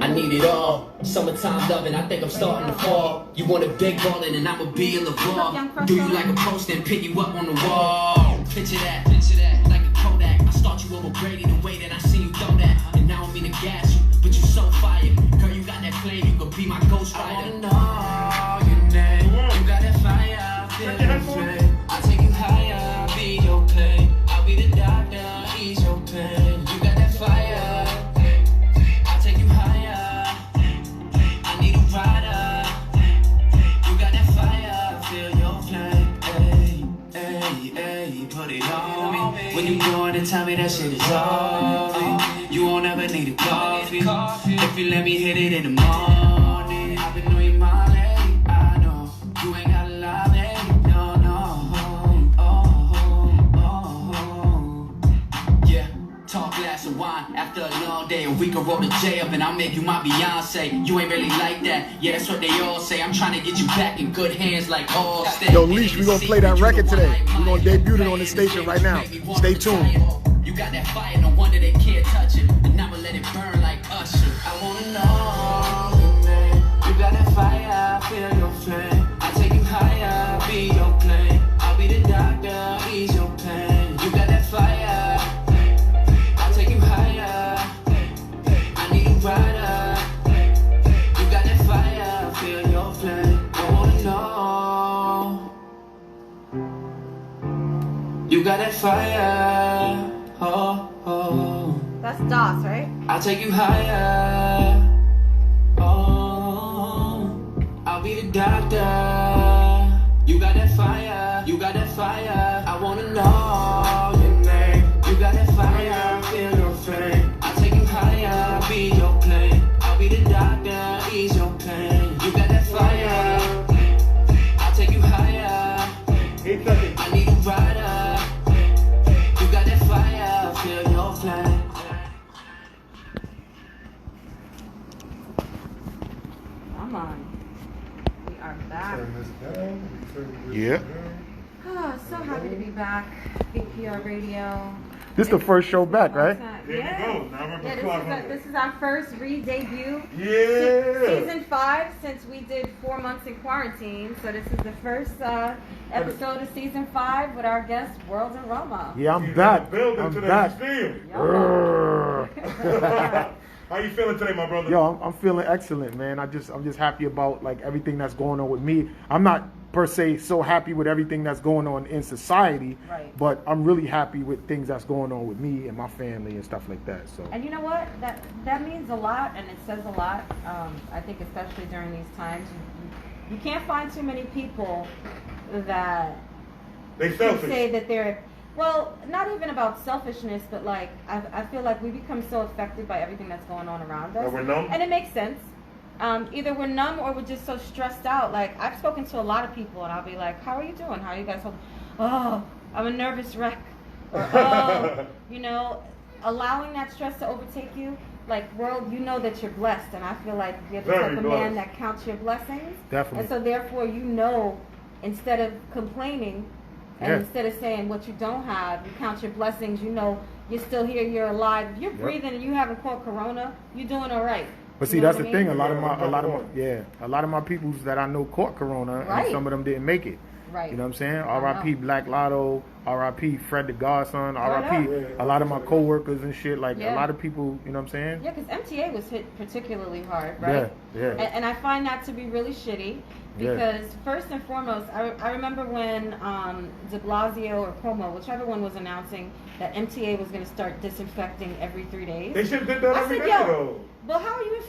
I need it all. Summertime loving, I think I'm starting to fall. You want a big ballin' and I'ma be in the ball. Do you like a post and pick you up on the wall? Picture that, like a Kodak. I start you over Brady the way that I see you throw that. And now I'm in the gas you, but you so fired. Girl, you got that flame, you could be my ghost rider. I wanna know your name. You got that fire, feel your flame. I'll take you higher, be your pain. I'll be the doctor, ease your pain. You got that fire. When you go in and tell me that shit is over, you won't ever need a coffee. If you let me hit it in the morning, I've been on your mind lately. I know you ain't gotta lie, baby. No, yeah. Talk glass of wine after a long day, or we can roll the J up and I'll make you my Beyonce. You ain't really like that, yeah, that's what they all say. I'm trying to get you back in good hands like all stay. Yo, Leash, we gonna play that record today. We gonna debut it on the station right now. Stay tuned. You got that fire, no wonder they can't touch it. And I'ma let it burn like Usher. I wanna know your name. You got that fire, feel your flame. I'll take you higher, be your plane. I'll be the doctor, ease your pain. You got that fire. Rider. You got that fire, feel your flame. I wanna know. You got that fire. Oh. That's DOS, right? I'll take you higher. Oh. I'll be the doctor. You got that fire. You got that fire. I wanna know your name. You got that fire, feel your flame. I'll take you higher, be your plane. I'll be the doctor, ease your pain. You got that fire. I'll take you higher. I need a rider. You got that fire, feel your flame. Come on. We are back. Yeah. Oh, so happy to be back. BPR Radio. This is the first show back, right? Yeah, this is our first re-debut. Yeah. Season 5, since we did 4 months in quarantine. So this is the first episode of season 5 with our guest, Worldarama. Yeah, I'm back. I'm back. How you feeling today, my brother? Yo, I'm feeling excellent, man. I'm just happy about like everything that's going on with me. I'm not per se so happy with everything that's going on in society, right, but I'm really happy with things that's going on with me and my family and stuff like that. So. And you know what? That means a lot, and it says a lot. I think especially during these times, you can't find too many people that say that they're. Well, not even about selfishness, but like I feel like we become so affected by everything that's going on around us, we're numb. And it makes sense. Either we're numb or we're just so stressed out. Like I've spoken to a lot of people, and I'll be like, "How are you doing? How are you guys holding?" "Oh, I'm a nervous wreck," or "Oh, you know," allowing that stress to overtake you. Like, world, you know that you're blessed, and I feel like you're the type of man that counts your blessings. Definitely. And so therefore, you know, instead of complaining. And instead of saying what you don't have, you count your blessings. You know you're still here, you're alive. If you're breathing and you haven't caught corona, you're doing all right. But see, that's the thing. A lot of my peoples that I know caught corona, and some of them didn't make it. Right. You know what I'm saying? R.I.P. Black Lotto, R.I.P. Fred the Godson, R.I.P. A lot of my coworkers and shit. Like a lot of people, you know what I'm saying? Yeah, because MTA was hit particularly hard, right? Yeah. And I find that to be really shitty. Because first and foremost, I remember when de Blasio or Cuomo, whichever one was announcing that MTA was going to start disinfecting every 3 days. They should have did that every day, though. Well, how are you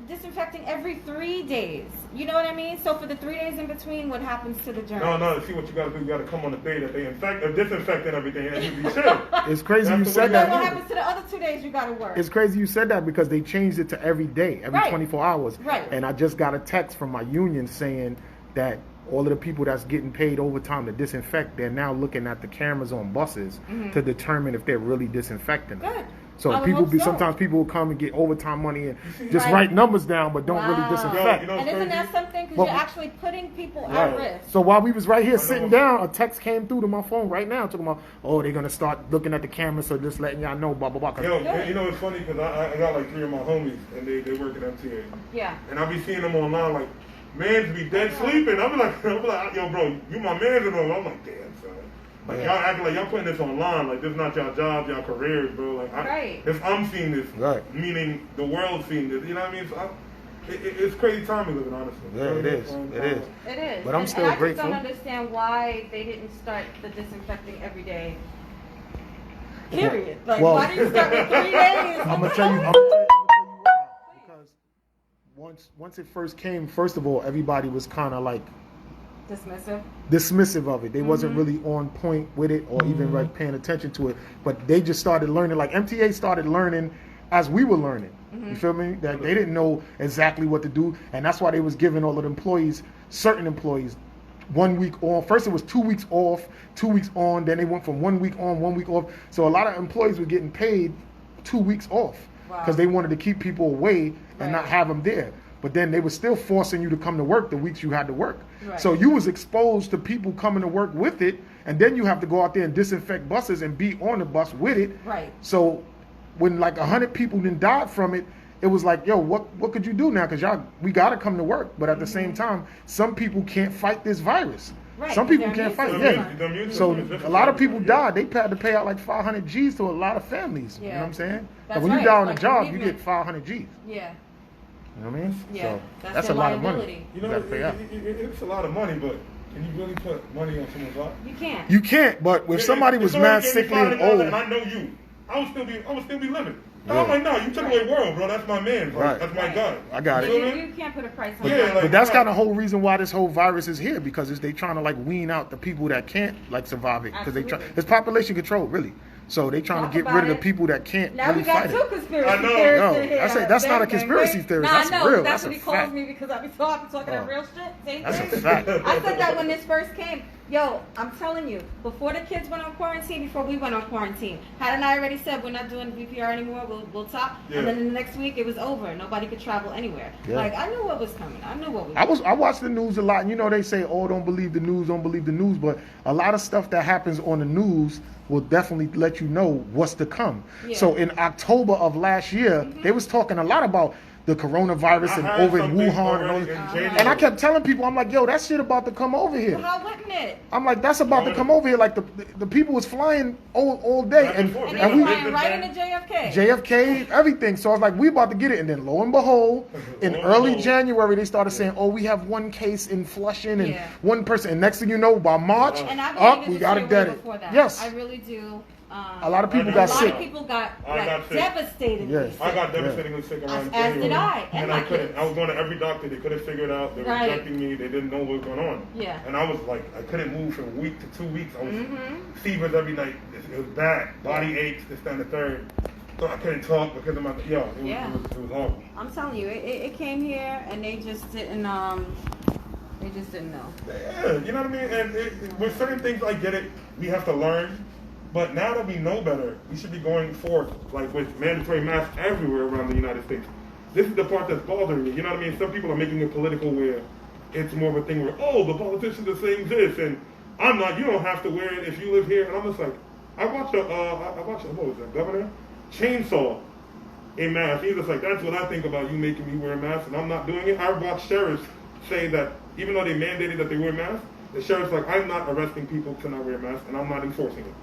disinfecting every 3 days? You know what I mean? So for the 3 days in between, what happens to the germs? No. See what you got to do. You got to come on the day that they disinfecting everything, and you be chill. It's crazy you said that. What happens to the other 2 days? You got to work. It's crazy you said that because they changed it to every day, every 24 hours. Right. And I just got a text from my union saying that all of the people that's getting paid overtime to disinfect, they're now looking at the cameras on buses to determine if they're really disinfecting them. Good. So I would people hope so. sometimes people will come and get overtime money and just Right. write numbers down, but don't really Wow. disinfect. You know, And isn't that crazy. something? Because Well, you're actually putting people at Right. risk. So while we was right here know. sitting down, a text came through to my phone right now talking about, oh, they're gonna start looking at the camera, so just letting y'all know, blah blah blah. 'Cause- Yo, you know it's funny because I got like 3 of my homies and they work at MTA. Yeah. And I be seeing them online like, mans be dead sleeping. I'm like, yo, bro, you my mans and all. I'm like, damn, son. Like Yeah. y'all acting like y'all putting this online. Like this not y'all jobs, y'all careers, bro. Like Right. if I'm seeing this, Right. meaning the world seeing this. You know what I mean? So it's crazy time we living, honestly. Yeah, it is. It is. It is. But I'm still and I grateful. just don't understand why they didn't start the disinfecting every day. Period. Like, Well- why do you start with 3 days? I'm gonna tell you why. Because once it first came, first of all, everybody was kind of like Dismissive. dismissive of it. They wasn't really on point with it or even like paying attention to it. But they just started learning. Like MTA started learning as we were learning. You feel me? That they didn't know exactly what to do, and that's why they was giving all of the employees, certain employees, 1 week on. First it was 2 weeks off, 2 weeks on. Then they went from 1 week on, 1 week off. So a lot of employees were getting paid 2 weeks off because they wanted to keep people away and not have them there. But then they were still forcing you to come to work the weeks you had to work. Right. So you was exposed to people coming to work with it, and then you have to go out there and disinfect buses and be on the bus with it. Right. So when like 100 people then died from it, it was like, yo, what could you do now? Because we got to come to work. But at the same time, some people can't fight this virus. Right, Some people they're can't fight. immune Yeah. to it. The immune So system is a lot of people different. died. They had to pay out like 500 G's to a lot of families. You know Yeah. what I'm saying? That's Like when you right, die on like a job, you bereavement. get 500 G's. Yeah. You know what I mean? Yeah, So that's a their lot of money. liability. You know, gotta pay out. it's a lot of money, but can you really put money on someone's life? You can't. You can't, but if somebody was mad, sickly, and old, and I know you, I would still be living. Yeah. I'm like, no, you took away world, bro. That's my man, bro. Right. That's my guy. I got you, it. you can't put a price on Yeah, it. like- But that's kind of the whole reason why this whole virus is here, because they trying to like wean out the people that can't like survive it, because Absolutely. it's population control really. So they trying Talk to get about rid of the it. people that can't Now really we got fight two it. conspiracy I know. theorists No, in here. that's not a Bang, conspiracy bang. theory. Nah, That's I know. real. That's That's what a he calls fact. me because I be talking that Oh. real shit. Same That's a thing. fact. I said that when this first came. Yo, I'm telling you, before the kids went on quarantine, before we went on quarantine, hadn't I already said we're not doing VPR anymore? We'll talk. Yeah. And then the next week it was over. Nobody could travel anywhere. Yeah. Like I knew what was coming. I knew what was. I watch the news a lot, and you know they say, "Oh, don't believe the news, don't believe the news." But a lot of stuff that happens on the news will definitely let you know what's to come. Yeah. So in October of last year, they was talking a lot about the coronavirus and I heard over in something Wuhan and all already this. in January. And I kept telling people, I'm like, yo, that shit about to come over here. Well, how wouldn't it? I'm like, that's about to come over here. Like the people was flying all day, Back and, and forth. And and they we flying right into JFK. JFK, everything. So I was like, we about to get it. And then lo and behold, in Lo and early behold. January, they started saying, oh, we have one case in Flushing and Yeah. one person. And next thing you know, by March, And I up, believe we it got was it dead. before that. Yes. I really do. A lot of people I got know. A sick. lot of people got I like got sick. devastatingly Yes. sick. I got devastatingly sick around As January. did I, and my I couldn't. kids. I was going to every doctor. They couldn't figure it out. They were Right. rejecting me. They didn't know what was going on. Yeah. And I was like, I couldn't move from week to 2 weeks. I was Mm-hmm. fevers every night. It was bad. Body aches, this, that, and the third. So I couldn't talk because of my, it was horrible. I'm telling you, it came here and they just didn't know. Yeah, you know what I mean? And with certain things, I get it. We have to learn. But now that we know better, we should be going forth, like with mandatory masks everywhere around the United States. This is the part that's bothering me. You know what I mean? Some people are making it political where it's more of a thing where, oh, the politicians are saying this, and I'm not. You don't have to wear it if you live here. And I'm just like, I watched what was that, Governor Chainsaw a mask. He's just like, that's what I think about you making me wear a mask, and I'm not doing it. I watched sheriffs say that even though they mandated that they wear masks, the sheriff's like, I'm not arresting people to not wear masks, and I'm not enforcing it.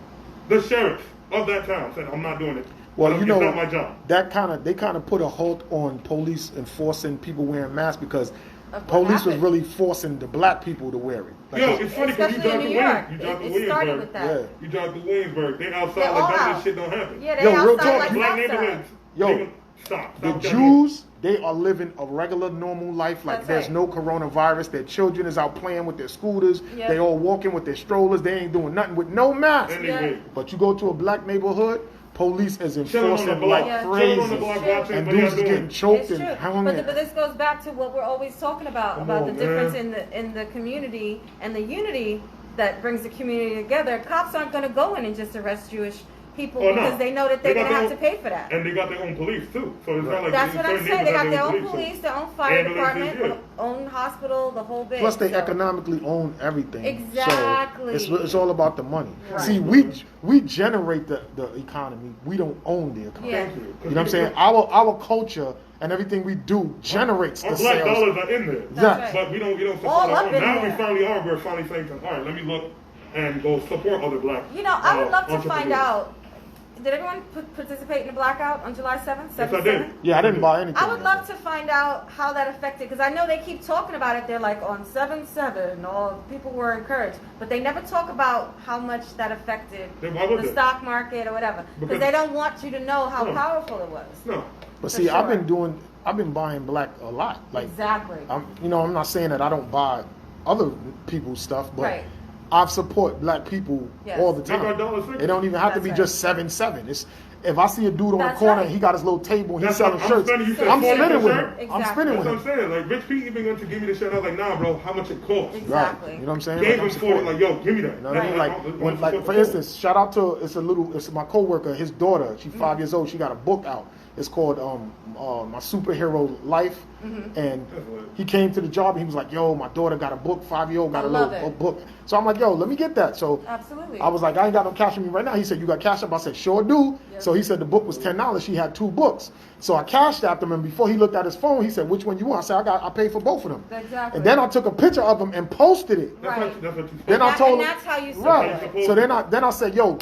The sheriff of that town said, I'm not doing it. Well, it's you know, not my job. they kind of put a halt on police enforcing people wearing masks because Of what police was happened. really forcing the black people to wear it. Like, Yo, it's funny because you Especially drive in to New York. Williams. You drive to It started Williamsburg. with that. Yeah. You drive to Williamsburg. They outside They're all like that. out. This shit don't happen. Yeah, they Yo, real outside talk, like Black outside. neighborhoods. Yo, they would- stop. the Stop Jews, they are living a regular, normal life. Like That's there's right. no coronavirus. Their children is out playing with their scooters. Yep. They all walking with their strollers. They ain't doing nothing with no mask. And they Yeah. wait. But you go to a black neighborhood, police is Chilling on the enforcing block. like Yeah. Chilling on the crazy. block Shit. watching And what y'all dudes is doing. getting choked It's and true, hung but, in. but this goes back to what we're always talking about Come the on, difference man. in the community and the unity that brings the community together. Cops aren't going to go in and just arrest Jewish people Oh, no. because they know that they're They got going to their have to own- pay for that. And they got their own police too. So it's not like That's in what I'm certain saying. They got neighborhoods their have own police, so their own fire ambulances, department, yeah. own hospital, the whole bit. Plus, they So- economically own everything. Exactly. So it's all about the money. Right. See, we generate the economy. We don't own the economy. Yeah. Thank you. You know what I'm saying? Our culture and everything we do generates Our the black sales. dollars are in there. That's right. But we don't support All our up own. in Now there. we finally are. We're finally saying, all right, let me look and go support other black. You know, I would love to find entrepreneurs. out. Did everyone participate in the blackout on July 7th? Yes, I did. Yeah, I didn't buy anything. I would love to find out how that affected, because I know they keep talking about it. They're like on 7/7, all people were encouraged, but they never talk about how much that affected Then why would the they? stock market or whatever, because Because- they don't want you to know how No. powerful it was. No. But For see, I've sure. been buying black a lot. Like, Exactly. I'm not saying that I don't buy other people's stuff, but Right. I support black people Yes. all the Make our time. dollar six. It don't even have to That's be right. just 7/7. It's if I see a dude on the That's corner right. and he got his little table and he's That's selling what I'm shirts, spending. You said I'm 40%? spinning with him. I'm Exactly. spinning That's with what I'm him. saying. Like Rich Pete even went to give me the shit. I was like, nah, bro, how much it costs? Exactly. Right. You know what I'm saying? Gave Like, I'm him 40. supporting. Like, yo, give me that. You know what I mean? Right. Like, when, like for instance, shout out to it's my coworker, his daughter. She's 5 years old. She got a book out. It's called My Superhero Life. And he came to the job and he was like, "Yo, my daughter got a book. 5-year-old got I a love little it. book." So I'm like, "Yo, let me get that." So Absolutely. I was like, "I ain't got no cash on me right now." He said, "You got cash up?" I said, "Sure do." Yep. So he said the book was $10. She had 2 books. So I cashed after him, and before he looked at his phone, he said, "Which one you want?" I said, I paid for both of them." Exactly. And then I took a picture of him and posted it. That's Right. what you Then I And told him, that's how you right. support it. So then I said, "Yo,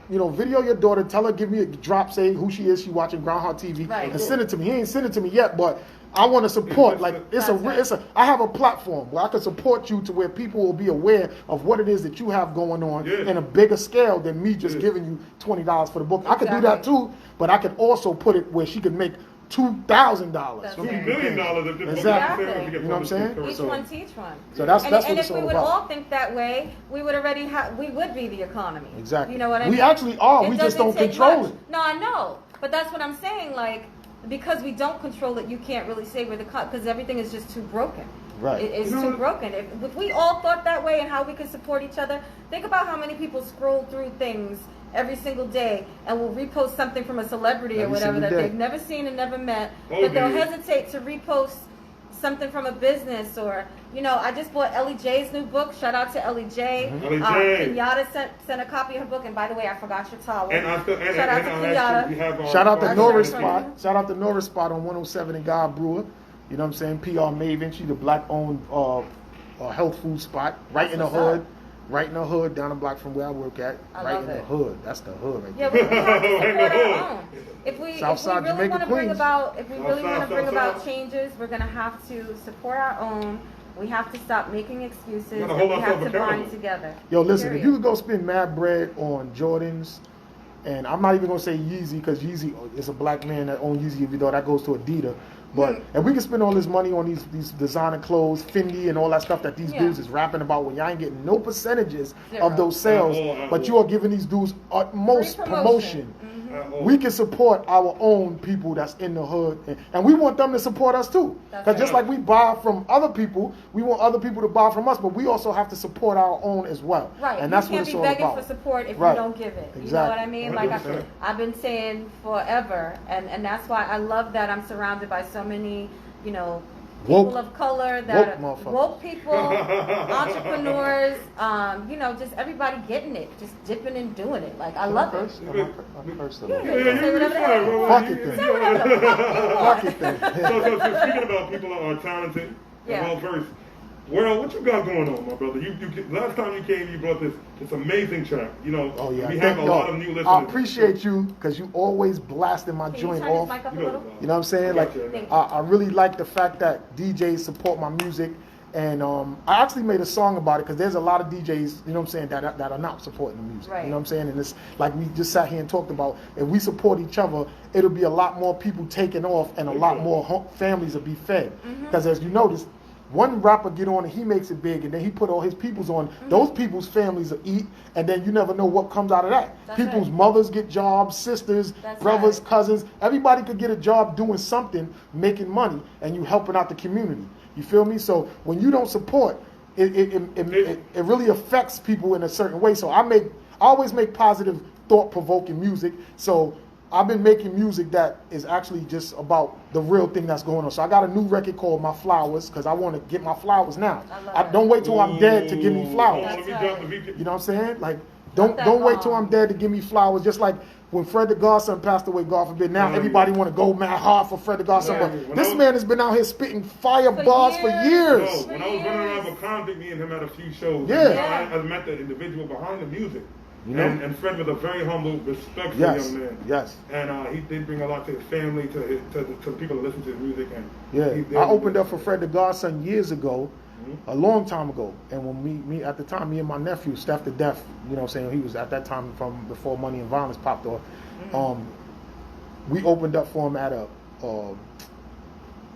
video your daughter. Tell her, give me a drop, say who she is. She watching Groundhog TV, Right. and send it to me." He ain't sent it to me yet, but I want to support. Like That's right. I have a platform where I can support you to where people will be aware of what it is that you have going on Yeah. in a bigger scale than me just Yeah. giving you $20 for the book. I could do that Exactly. too, but I could also put it where she could make $2,000 That's from right. $2 $2 million if this Exactly. book is to get You know what I'm saying? published. Each So- one teach one. So that's and what if it's we all would about. all think that way, we would already we would be the economy. Exactly. You know what I We mean? actually are. It We just doesn't don't take control much. it. No, I know, but that's what I'm saying. Like, because we don't control it, you can't really say we're the because everything is just too broken. Right. It's You know too what? broken. If we all thought that way and how we could support each other, think about how many people scroll through things every single day and will repost something from a celebrity or Every whatever single that day. they've never seen and never met, Oh, but they'll yeah. hesitate to repost something from a business or, I just bought Ellie J's new book. Shout out to Ellie J. Ellie J. Kenyatta sent a copy of her book, and by the way, I forgot your towel. And I still, Shout out to actually, we Kenyatta. have our, Shout out to Our Norris shirt Spot. from you. Shout out to Norris Spot on 107 in God Brewer. You know what I'm saying? PR Maven. She's a black-owned health food spot right in the what's hood. up. Right in the hood, down the block from where I work at. I Right love in the it. hood. That's the hood right Yeah, there. we have to In the support hood. our own. If we Southside really Jamaica, want to bring Queens. about, if we really Southside, want to bring about Southside. changes, we're gonna have to support our own. We have to stop making excuses, Gotta and hold we have ourselves to accountable. bind together. Yo, listen, if Period. you could go spend mad bread on Jordans, and I'm not even going to say Yeezy because Yeezy is a black man that owns Yeezy, even though that goes to Adidas. But if we can spend all this money on these designer clothes, Fendi and all that stuff that these Yeah. dudes is rapping about when y'all ain't getting no percentages Zero. of those sales, At but all. you are giving these dudes utmost Free promotion. Mhm. We can support our own people that's in the hood, and we want them to support us too. That's Because just right. like we buy from other people, we want other people to buy from us, but we also have to support our own as well. Right, And that's you what can't it's be all begging about. for support if Right. you don't give it. You know Exactly. what I mean? Like 100%. I've been saying forever, and that's why I love that I'm surrounded by so many, people Woke- of color woke that motherfuckers. woke people, entrepreneurs, just everybody getting it, just dipping and doing it. Like I love it. I'm personal. Yeah, you say whatever the hell you want. Fuck it then. Say whatever the fuck you want. Fuck it then. So speaking about people that are talented Yeah. and well versed, World, what you got going on, my brother? You last time you came, you brought this amazing track. Oh yeah, we Thank have a y'all. lot of new listeners. I appreciate you because you always blasting my Can you joint turn this off. mic up a You know, little? You know what I'm saying? Like, Thank you. I really like the fact that DJs support my music, and I actually made a song about it because there's a lot of DJs, you know what I'm saying, that are not supporting the music. Right. You know what I'm saying? And it's like we just sat here and talked about, if we support each other, it'll be a lot more people taking off, and a lot more families will be fed. Because as you notice, one rapper get on and he makes it big, and then he put all his peoples on. Those people's families will eat, and then you never know what comes out of that. That's People's right. mothers get jobs, sisters, That's brothers, right. cousins. Everybody could get a job doing something, making money, and you helping out the community. You feel me? So when you don't support, it really affects people in a certain way. So I always make positive thought-provoking music. So I've been making music that is actually just about the real thing that's going on. So I got a new record called My Flowers because I want to get my flowers now. I don't wait till I'm dead to give me flowers. That's right. You know what I'm saying? Like, don't wait till I'm dead to give me flowers. Just like when Fred the Godson passed away, God forbid. Now everybody want to go mad hard for Fred the Godson. But this man has been out here spitting fire bars for years. When I was running around with Convict, me and him had a few shows. Yeah. I met the individual behind the music. You know? And Fred was a very humble, respectful young man. Yes. And he did bring a lot to his family, to the people that listen to his music. And I opened up for Fred the Godson years ago, a long time ago. And when me at the time, me and my nephew, Steph the Deaf, you know what I'm saying, he was at that time from before Money and Violence popped off. We opened up for him at a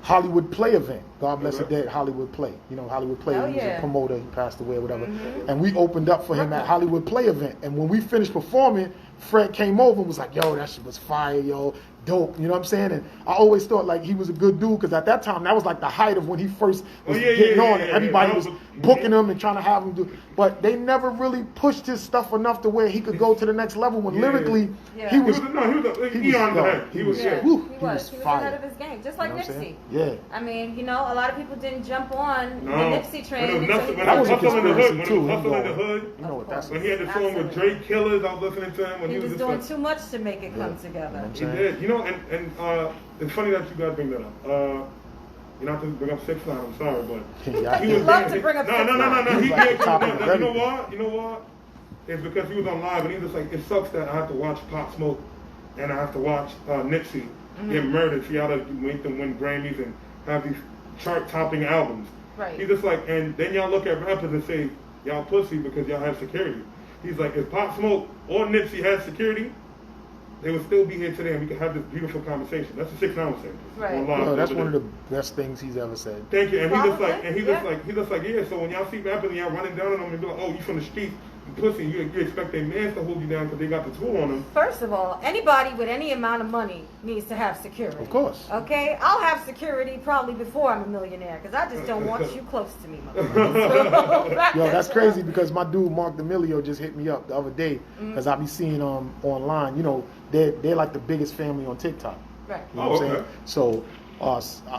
Hollywood Play event. God bless the dead, Hollywood Play. You know, Hollywood Play, he was a promoter, he passed away or whatever. And we opened up for him at Hollywood Play event. And when we finished performing, Fred came over and was like, yo, that shit was fire, yo, dope. You know what I'm saying? And I always thought like he was a good dude because at that time, that was like the height of when he first was getting on. And everybody was booking him and trying to have him do. But they never really pushed his stuff enough to where he could go to the next level when lyrically he was fire. He was ahead of his game, just like Nipsey. Yeah. I mean, you know, a lot of people didn't jump on the Nipsey train. That was a conspiracy too. Hustle in the Hood. You know what that's when he had the song with Drake Killers, I was listening to him when he was doing too much to make it come together. He did. You know, and it's funny that you guys bring that up. You not to bring up 6 9 I'm sorry, but he love to bring up 6 9 No. He did. You know what? You know what? It's because he was on live and he was like, it sucks that I have to watch Pop Smoke and I have to watch Nipsey get murdered. See how to make them win Grammys and have these chart-topping albums. Right. He's just like, and then y'all look at rappers and say, y'all pussy because y'all have security. He's like, if Pop Smoke or Nipsey had security, they would still be here today and we could have this beautiful conversation. That's the 6 9 saying. Right. No, that's one of the best things he's ever said. Thank you. And he's just like, yeah. So when y'all see rappers and y'all running down on them and be like, oh, you from the streets, you pussy, you expect their mans to hold you down because they got the tool on them. First of all, anybody with any amount of money needs to have security. Of course. Okay? I'll have security probably before I'm a millionaire because I just don't want you close to me, motherfucker. Yo, that's crazy because my dude Mark D'Amelio just hit me up the other day because I be seeing online, you know, they're like the biggest family on TikTok. Right. You know what I'm saying? So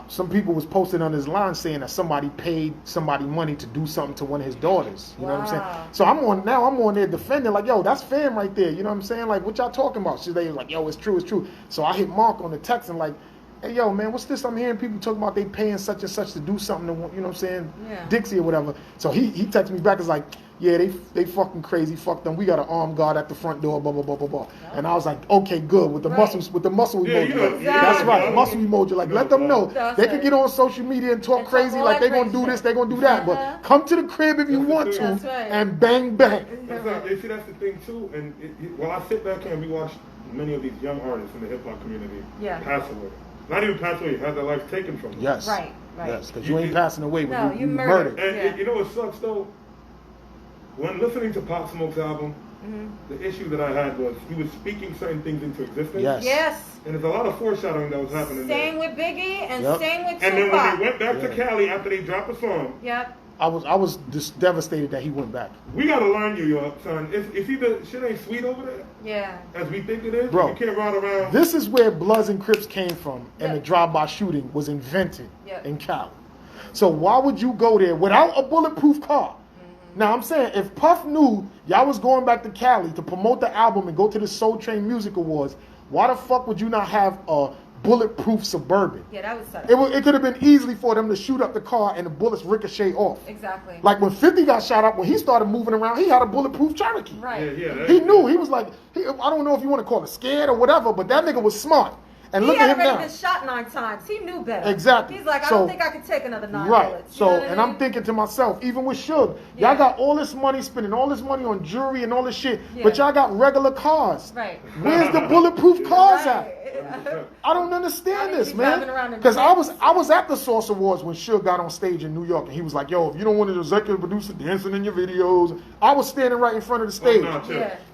some people was posting on his line saying that somebody paid somebody money to do something to one of his daughters. You know what I'm saying? So I'm on there defending like, yo, that's fam right there. You know what I'm saying? Like, what y'all talking about? So they was like, yo, it's true. So I hit Mark on the text and like, hey, yo, man, what's this? I'm hearing people talking about they paying such and such to do something to, you know what I'm saying? Yeah. Dixie or whatever. So he texted me back. It's like, yeah, they fucking crazy. Fuck them. We got an armed guard at the front door. Blah blah blah blah blah. Yeah. And I was like, okay, good with the muscles, with the muscle emoji. You know, like, that's right, muscle emoji. Like, let them know they can get on social media and talk crazy like they gonna do this, they gonna do that. But come to the crib if you want to, and bang bang. You see, that's the thing too. And while I sit back here and we watch many of these young artists in the hip hop community pass away. Not even pass away, have their life taken from them. Yes. Right. Yes, because you ain't passing away when you murdered. And you know what sucks though? When listening to Pop Smoke's album, the issue that I had was he was speaking certain things into existence. Yes. And there's a lot of foreshadowing that was happening Same there. with Biggie and same with Tupac. And then when they went back to Cali after they dropped a song, I was just devastated that he went back. We gotta learn you, son. It's either shit ain't sweet over there. Yeah. As we think it is. Bro, you can't ride around. This is where Bloods and Crips came from, and the drive-by shooting was invented in Cali. So why would you go there without a bulletproof car? Now I'm saying if Puff knew y'all was going back to Cali to promote the album and go to the Soul Train Music Awards, why the fuck would you not have a bulletproof Suburban? Yeah, that would suck. It could have been easily for them to shoot up the car and the bullets ricochet off. Exactly. Like when 50 got shot up, when he started moving around, he had a bulletproof Cherokee. Right. He knew. He was like, I don't know if you want to call it scared or whatever, but that nigga was smart. And look at him now. He had already been shot 9 times. He knew better. Exactly. He's like, I don't think I could take another 9 right. bullets. So, and I'm thinking to myself, even with Suge, y'all got all this money, spending all this money on jewelry and all this shit, but y'all got regular cars. Right. Where's the bulletproof cars at? I don't understand this, man. Because I was at the Source Awards when Suge got on stage in New York, and he was like, "Yo, if you don't want an executive producer dancing in your videos," I was standing right in front of the stage.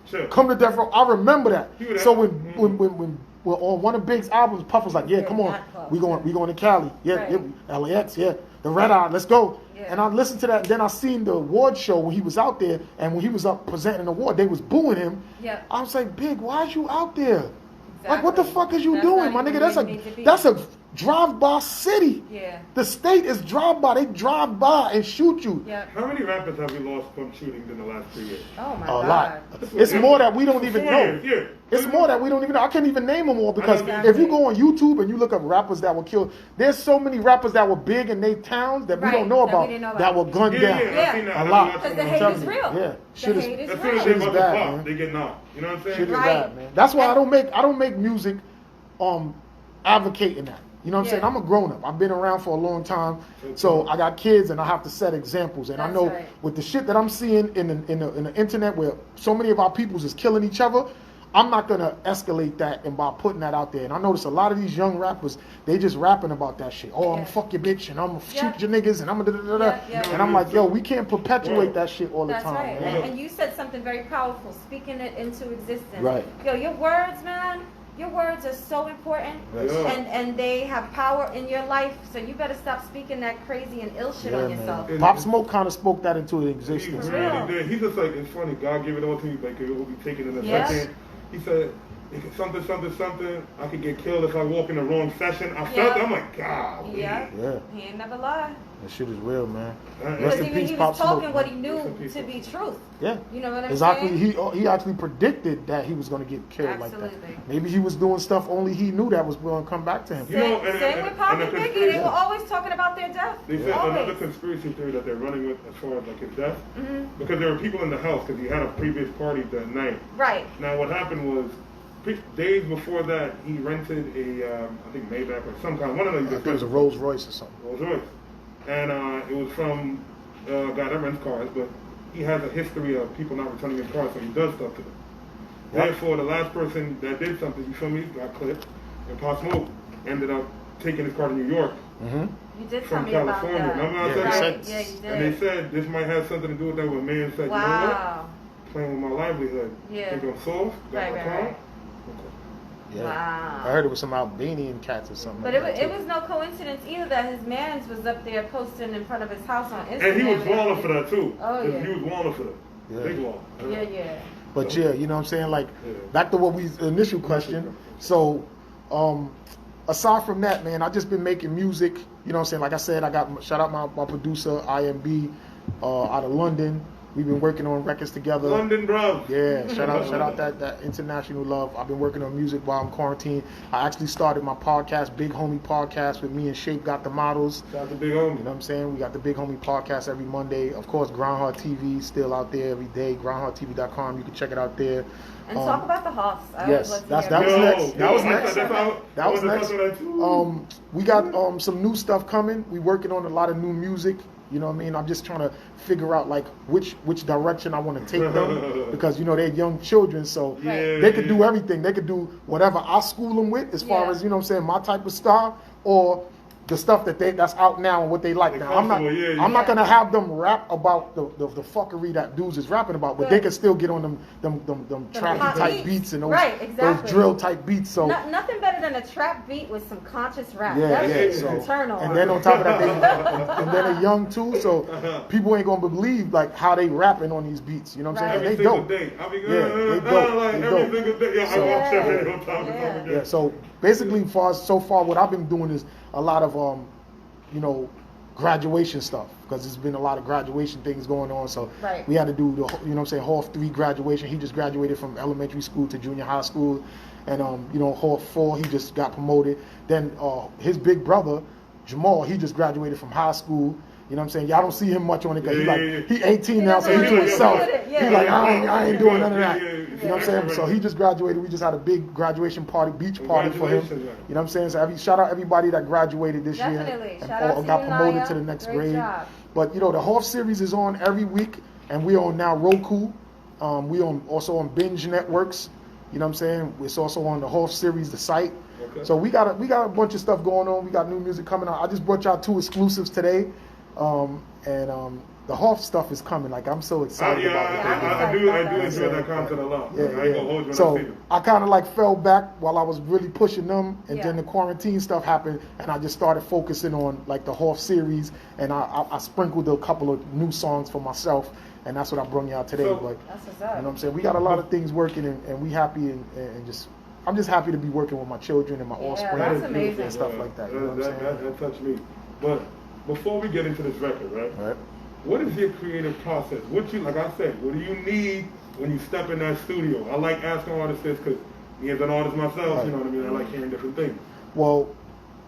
Chill. Come to Death Row. I remember that. So when well, on one of Big's albums, Puff was like, yeah, come on, Not we going to Cali, yeah, Right. yeah, LAX, yeah, the Red Eye, let's go. Yeah. And I listened to that, and then I seen the award show when he was out there, and when he was up presenting an award, they was booing him. Yeah. I was like, Big, why is you out there? Like, what the fuck is you That's doing, not my even nigga? where you need to be. That's a drive-by city. Yeah. The state is drive-by. They drive by and shoot you. Yeah. How many rappers have we lost from shootings in the last 3 years? Oh my A God. lot. It's more that we don't even 4 know. years, yeah. It's more that we don't even know. I can't even name them all because Exactly. if you go on YouTube and you look up rappers that were killed, there's so many rappers that were big in their towns that we Right, don't know that we about didn't know that about. were gunned Yeah, down. yeah, I've seen that. A I've lot. watched Because them the on hate telling is you. real. Yeah. Shit The is- hate is As soon as real. they Shit is about to bad, pop, man. they get knocked. You know what I'm saying? Shit is Right. bad, man. That's why I don't make music advocating that. You know what I'm saying? Yeah. I'm a grown up. I've been around for a long time, so I got kids and I have to set examples. And I That's know right. with the shit that I'm seeing in the internet where so many of our peoples is killing each other, I'm not gonna escalate that and by putting that out there. And I notice a lot of these young rappers, they just rapping about that shit. Oh, I'm Yeah. gonna fuck your bitch and I'm gonna Yeah. shoot your niggas and I'm gonna da da da. Yeah, yeah. And I'm like, yo, we can't perpetuate that shit all the That's time, right. man. And you said something very powerful, speaking it into existence. Right. Yo, your words, man, your words are so important. Right. Yeah. And they have power in your life, so you better stop speaking that crazy and ill shit Yeah, on man. yourself. Pop Smoke kind of spoke that into He existence. For really real. did. He's just like, it's funny, God gave it all to you, like it will be taken in a Yeah. second. He said, if it's something, I could get killed if I walk in the wrong session. I felt Yeah. it. I'm like, God. Yeah. Yeah, He ain't never lied. that shit is real, man. Because Rest Because in he peace, was Pop talking Smoke. what he knew Rest in peace. to be truth. Yeah. You know what I'm Exactly. saying? He actually predicted that he was going to get killed like Absolutely. that. Maybe he was doing stuff only he knew that was going to come back to him. You know, Same with Pop and the Biggie. They conspiracy- were always talking about their death. They said Always. another conspiracy theory that they're running with as far as like his death, Mm-hmm. because there were people in the house because he had a previous party that night. Right. Now what happened was, days before that, he rented a, I think Maybach or some kind, one of I those. think it was a Rolls Royce or something. Rolls Royce. And it was from a guy that rents cars, but he has a history of people not returning his cars, so he does stuff to them. Yep. Therefore, the last person that did something, you feel me, got clipped, and Pop Smoke ended up taking his car to New York Mm-hmm. You did tell from me about California. that. Remember I Yeah, said he that? said- Right. Yeah, you did. And they said this might have something to do with that where a man said, you know what? Wow. Playing with my livelihood. Yeah. Think I'm soft, got Right, my right, car. right. Yeah. Wow. I heard it was some Albanian cats or something. But like it that, was no coincidence either that his mans was up there posting in front of his house on Instagram. And he was walling for that too. Oh, yeah. He was walling for that. Yeah. Big wall. Yeah, yeah. But yeah, you know what I'm saying? Like, Yeah. back to what we initial question. So, aside from that, man, I just been making music. You know what I'm saying? Like I said, I got shout out my producer IMB out of London. We've been working on records together. London, bro. Yeah, shout out that international love. I've been working on music while I'm quarantined. I actually started my podcast, Big Homie Podcast, with me and Shape Got the Models. Shout out to Big You know Homie. what I'm saying? We got the Big Homie Podcast every Monday. Of course, Groundhog TV still out there every day. GroundhogTV.com. You can check it out there. And talk about the Hawks. I yes, always love to that hear was about next. it. That was I next. thought That was I next. touching that too. We got some new stuff coming. We working on a lot of new music. You know what I mean? I'm just trying to figure out like which direction I want to take them because you know they're young children, so Yeah, they could yeah. do everything. They could do whatever I school them with, as far Yeah. as you know what I'm saying, my type of style, or the stuff that's out now and what they like Like now. I'm not comfortable, yeah, I'm yeah. not gonna have them rap about the fuckery that dudes is rapping about, but they Good. can still get on them trappy hot type beats. beats and those, Right, those exactly. drill type beats. So Nothing better than a trap beat with some conscious rap. yeah, That's yeah. just So, a turn on. and then on top of that, they and then they're young too, so people ain't gonna believe like how they rapping on these beats. You know what I'm Right. saying? Every They single dope. day. I mean, Yeah, they dope. like They every dope. single day. Yeah, So- I watch that Yeah. video time and time Yeah. again. Yeah. So basically, so far, what I've been doing is a lot of you know, graduation stuff because there's been a lot of graduation things going on. So Right. we had to do the you know what I'm saying Hall 3 graduation. He just graduated from elementary school to junior high school, and you know Hall 4 he just got promoted. Then his big brother Jamal he just graduated from high school. You know what I'm saying? Y'all don't see him much on it because Yeah. he 18 now, so He he doesn't to really himself. do it, yeah. He like I ain't doing none of that. Yeah, yeah, You know what I'm saying? yeah. So he just graduated. We just had a big graduation party, beach party for him. Congratulations, man. You know what I'm saying? So shout out everybody that graduated this Definitely. year and Shout out or to got you, promoted Naya. to the next Great grade. job. But you know the Hoff series is on every week, and we're on now Roku. We also on Binge Networks. You know what I'm saying? It's also on the Hoff series, the site. Okay. So we got a bunch of stuff going on. We got new music coming out. I just brought y'all 2 exclusives today, and the Hoff stuff is coming. Like I'm so excited about it. I do enjoy that content a lot. Yeah, I ain't gonna hold you when I so see it. I kind of like fell back while I was really pushing them, and Yeah. then the quarantine stuff happened, and I just started focusing on like the Hoff series, and I sprinkled a couple of new songs for myself, and that's what I brought you out today. So- But That's what's you know up. what I'm saying? We got a lot of things working, and we happy, and just I'm just happy to be working with my children and my Yeah, offspring that's and amazing. stuff like that. You know what I'm saying? That touched me. But before we get into this record, right? Right. What is your creative process? What you, like I said, what do you need when you step in that studio? I like asking artists this because me as an artist myself, Right. you know what I mean? I like hearing different things. Well,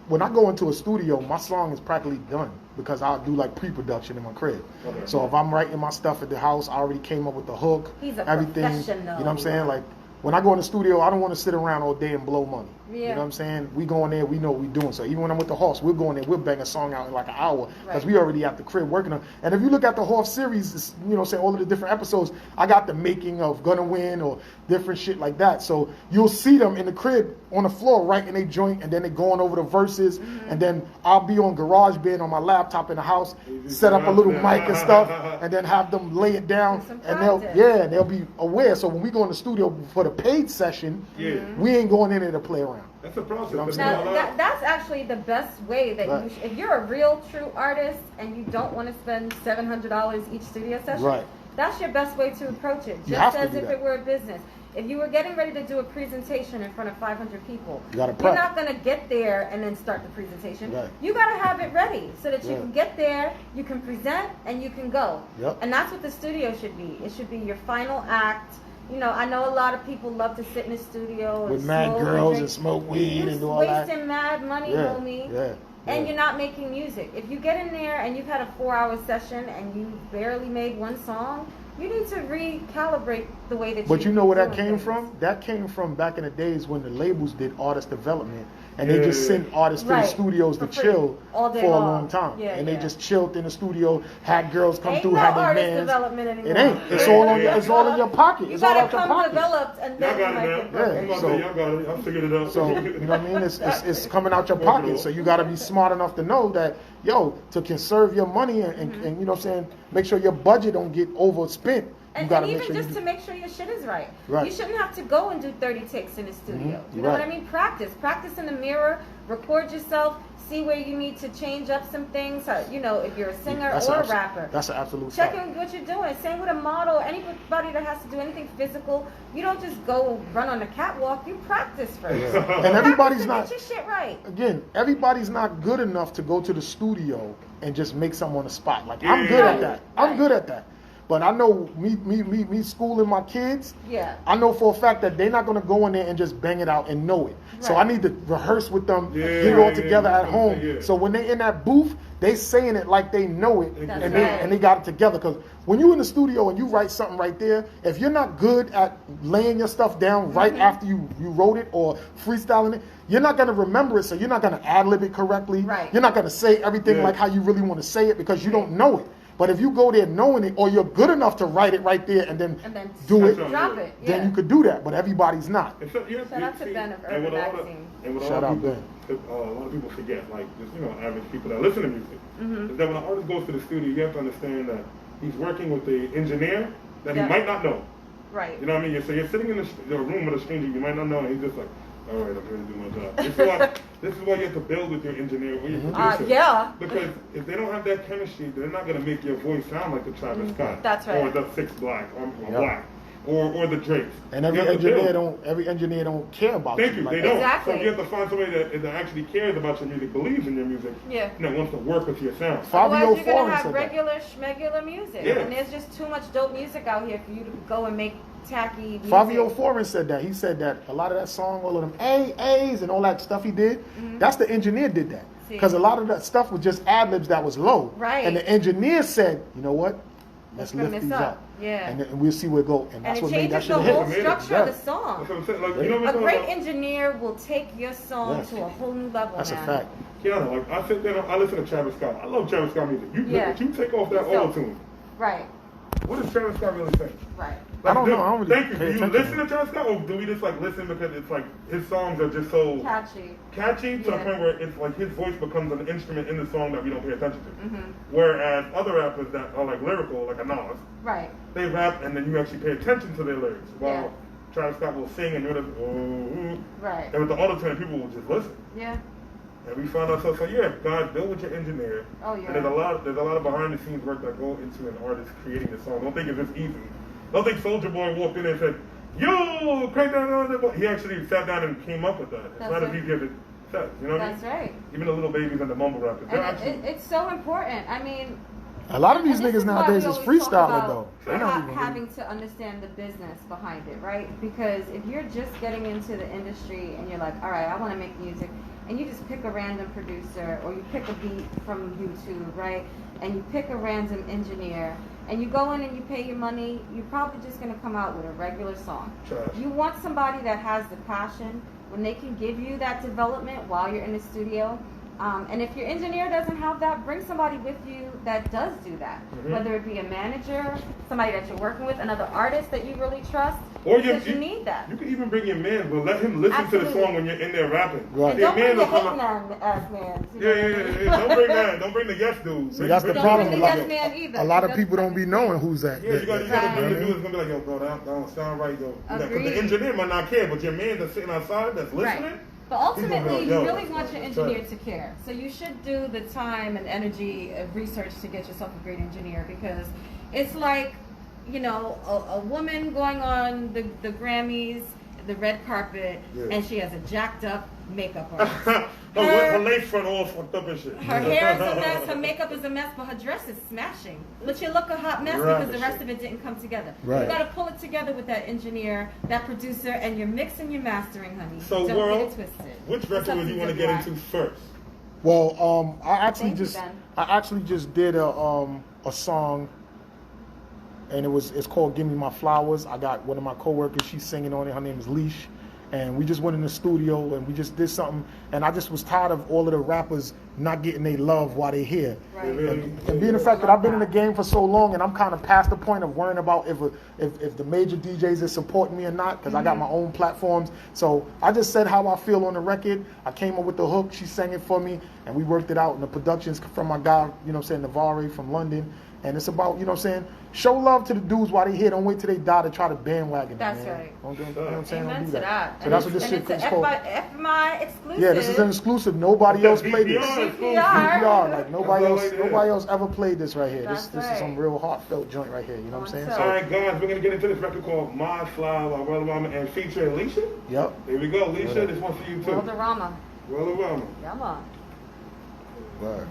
when I go into a studio, my song is practically done because I'll do like pre-production in my crib. Okay. So if I'm writing my stuff at the house, I already came up with the hook, He's a everything. professional. You know what I'm saying? Like when I go in the studio, I don't want to sit around all day and blow money. You Yeah. know what I'm saying? We go in there, we know what we're doing. So even when I'm with the Hoffs, we're going there, we'll bang a song out in like an hour because Right. we already at the crib working on. And if you look at the Hoff series, it's, you know what I'm saying, all of the different episodes, I got the making of Gonna Win or different shit like that. So you'll see them in the crib on the floor writing a joint, and then they going over the verses, and then I'll be on GarageBand on my laptop in the house, set up a little mic and stuff, and then have them lay it down, Do some and practice. they'll be aware. So when we go in the studio for the paid session, Yeah. we ain't going in there to play around. That's a process. You know what I'm That's saying? a Now, lot. that's actually the best way that Right. you if you're a real true artist and you don't want to spend $700 each studio session, Right. that's your best way to approach it. You Just have to as do if that. it were a business. If you were getting ready to do a presentation in front of 500 people, You gotta you're prep. not going to get there and then start the presentation. Right. You got to have it ready so that you Right. can get there, you can present, and you can go. Yep. And that's what the studio should be. It should be your final act. You know, I know a lot of people love to sit in the studio With and mad smoke girls drink. and smoke weed You're and do all that. wasting mad money, Yeah, homie. yeah, And yeah. you're not making music. If you get in there and you've had a 4-hour session and you barely made one song, you need to recalibrate the way that But you know where that doing came things. from? That came from back in the days when the labels did artist development, and they Yeah. just sent artists to Right. the studios to For free. chill All day for a long. long time. Yeah, and they yeah. just chilled in the studio, had girls come Ain't through, no had their artist mans. development anymore. It ain't. It's Yeah, all on yeah. your, it's all in your pocket. You It's all gotta out your come pocket. developed and Y'all then got it, make man. it. Yeah, I'm about to so- say y'all got it. I figured it out. So, you know what I mean? It's coming out your pocket. So you got to be smart enough to know that, yo, to conserve your money and you know what I'm saying, make sure your budget don't get overspent. You And, got to and make even sure just you to make sure your shit is right. Right. You shouldn't have to go and do 30 takes in the studio. Mhm. You know what Right. I mean? Practice. Practice in the mirror. Record yourself. See where you need to change up some things. You know, if you're a singer That's or an a abs- rapper. That's an absolute Check fact. in what you're doing. Same with a model, anybody that has to do anything physical. You don't just go run on the catwalk. You practice first. Yeah. Practice And everybody's to not. get your shit right. Again, everybody's not good enough to go to the studio and just make something on the spot. Like Yeah. I'm good at that. I'm Right. good at that. But I know me schooling my kids. Yeah. I know for a fact that they're not gonna go in there and just bang it out and know it. So I Right. need to rehearse with them, Yeah, get it all yeah, together yeah. at home. Yeah. So when they in that booth, they saying it like they know it, That's and right. they got it together. Because when you in the studio and you write something right there, if you're not good at laying your stuff down right Mm-hmm. after you wrote it or freestyling it, you're not gonna remember it. So you're not gonna ad lib it correctly. Right. You're not gonna say everything Yeah. like how you really want to say it because you don't know it. But if you go there knowing it, or you're good enough to write it right there and then do it, drop it. Yeah. then you could do that. But everybody's not. And so, Shout out to Ben of and Urban what a lot Magazine. And what a Shout lot out of people, Ben. a lot of people forget, like just average people that listen to music, Mm-hmm. is that when an artist goes to the studio, you have to understand that he's working with the engineer that Yeah. he might not know. Right. You know what I mean? So you're sitting in the room with a stranger you might not know, and he's just like, all right, I'm here to do my job. This is why you have to build with your engineer or your producer. Yeah. Because if they don't have that chemistry, they're not going to make your voice sound like the Travis Scott. That's right. Or the Six Black, or Yep. Black, or the Drakes. And every You have to engineer build. don't care about Thank you. like They that. don't. Exactly. So you have to find somebody that actually cares about your music, believes in your music, Yeah. and that wants to work with your sound. Fabio Otherwise, you're Foreign gonna have said that. regular schmegular music, Yeah. and there's just too much dope music out here for you to go and make tacky music. Fabio Foreign said that. He said that a lot of that song, all of them A's and all that stuff he did, that's the engineer did that. See. Because a lot of that stuff was just ad libs that was low. Right. And the engineer said, you know what? Let's bring lift this these up. up. Yeah. And we'll see where it go. And And that's it what made that changes shit the a hit. whole It made it. structure Yeah. of the song. That's what I'm saying. Like, you know A what's great going on? engineer will take your song Yes. to a whole new level. That's a man. fact. Kiana, like I sit there, and I listen to Travis Scott. I love Travis Scott music. Yeah. You take off that He's dope. auto tune. Right. What is Travis Scott really saying? Right. I don't know. I don't really Thank you. pay Do you attention listen to to Travis Scott, or do we just like listen because it's like his songs are just so catchy to the point where it's like his voice becomes an instrument in the song that we don't pay attention to. Whereas other rappers that are like lyrical, like a Nas, they rap and then you actually pay attention to their lyrics. While Travis Scott will sing and you're just, and with the auto-tune, people will just listen. Yeah. And we found ourselves like, God, build with your engineer. Oh yeah. And there's a lot of behind the scenes work that go into an artist creating the song. Don't think it's just easy. Don't think Soulja Boy walked in and said, "Yo, crank that on." He actually sat down and came up with that. It's not as easy as it says. You know what I mean? That's right. Even the little babies and the mumble rappers. And it's so important. I mean, a lot of these niggas nowadays is freestyling though. They're not having to understand the business behind it, right? Because if you're just getting into the industry and you're like, all right, I want to make music, and you just pick a random producer or you pick a beat from YouTube, right? And you pick a random engineer and you go in and you pay your money, you're probably just going to come out with a regular song. You want somebody that has the passion when they can give you that development while you're in the studio. And if your engineer doesn't have that, bring somebody with you that does do that. Whether it be a manager, somebody that you're working with, another artist that you really trust. Or you need that. You can even bring your man, but let him listen to the song when you're in there rapping. Right. And don't bring the hating ass man. Yeah. Don't bring that. Don't bring the yes dude. See, that's the problem. A lot of people don't be knowing who's that. Yeah, you gotta bring the dude that's gonna be like, yo, bro, that don't sound right, though. Because the engineer might not care, but your man that's sitting outside that's listening. Right. But ultimately, you really want your engineer to care. So you should do the time and energy of research to get yourself a great engineer, because it's like, you know, a woman going on the Grammys, the red carpet, and she has a jacked up makeup artist. Her lace front all fucked up and shit. Her hair is a mess, her makeup is a mess, but her dress is smashing. But you look a hot mess because the rest of it didn't come together. You gotta pull it together with that engineer, that producer, and you're mixing, you're mastering, honey. So, don't World, get it twisted. which record would you want to get into first? Well, I actually just did a song, and it's called "Give Me My Flowers." I got one of my coworkers, she's singing on it. Her name is Leash, and we just went in the studio and we just did something. And I just was tired of all of the rappers not getting their love while they're here. Right. And being the fact that I've been in the game for so long, and I'm kind of past the point of worrying about if the major DJs is supporting me or not, because I got my own platforms. So I just said how I feel on the record. I came up with the hook, she sang it for me, and we worked it out. And the production's from my guy, you know what I'm saying, Navarre from London. And it's about, you know what I'm saying, show love to the dudes while they here. Don't wait till they die to try to bandwagon them. That's right. Don't do, you know what I'm saying? Amen Don't do to that. that. So that's what this shit is called. FMI exclusive. Yeah, this is an exclusive. Nobody else played this. CPR. Like nobody else ever played this right here. That's This is some real heartfelt joint right here. You know what I'm saying? All right, guys, we're gonna get into this record called "My Flower" by Worldarama and featuring Alicia. Yep. Here we go, Alicia. This one's for you too. Worldarama. Worldarama. Come on. Right.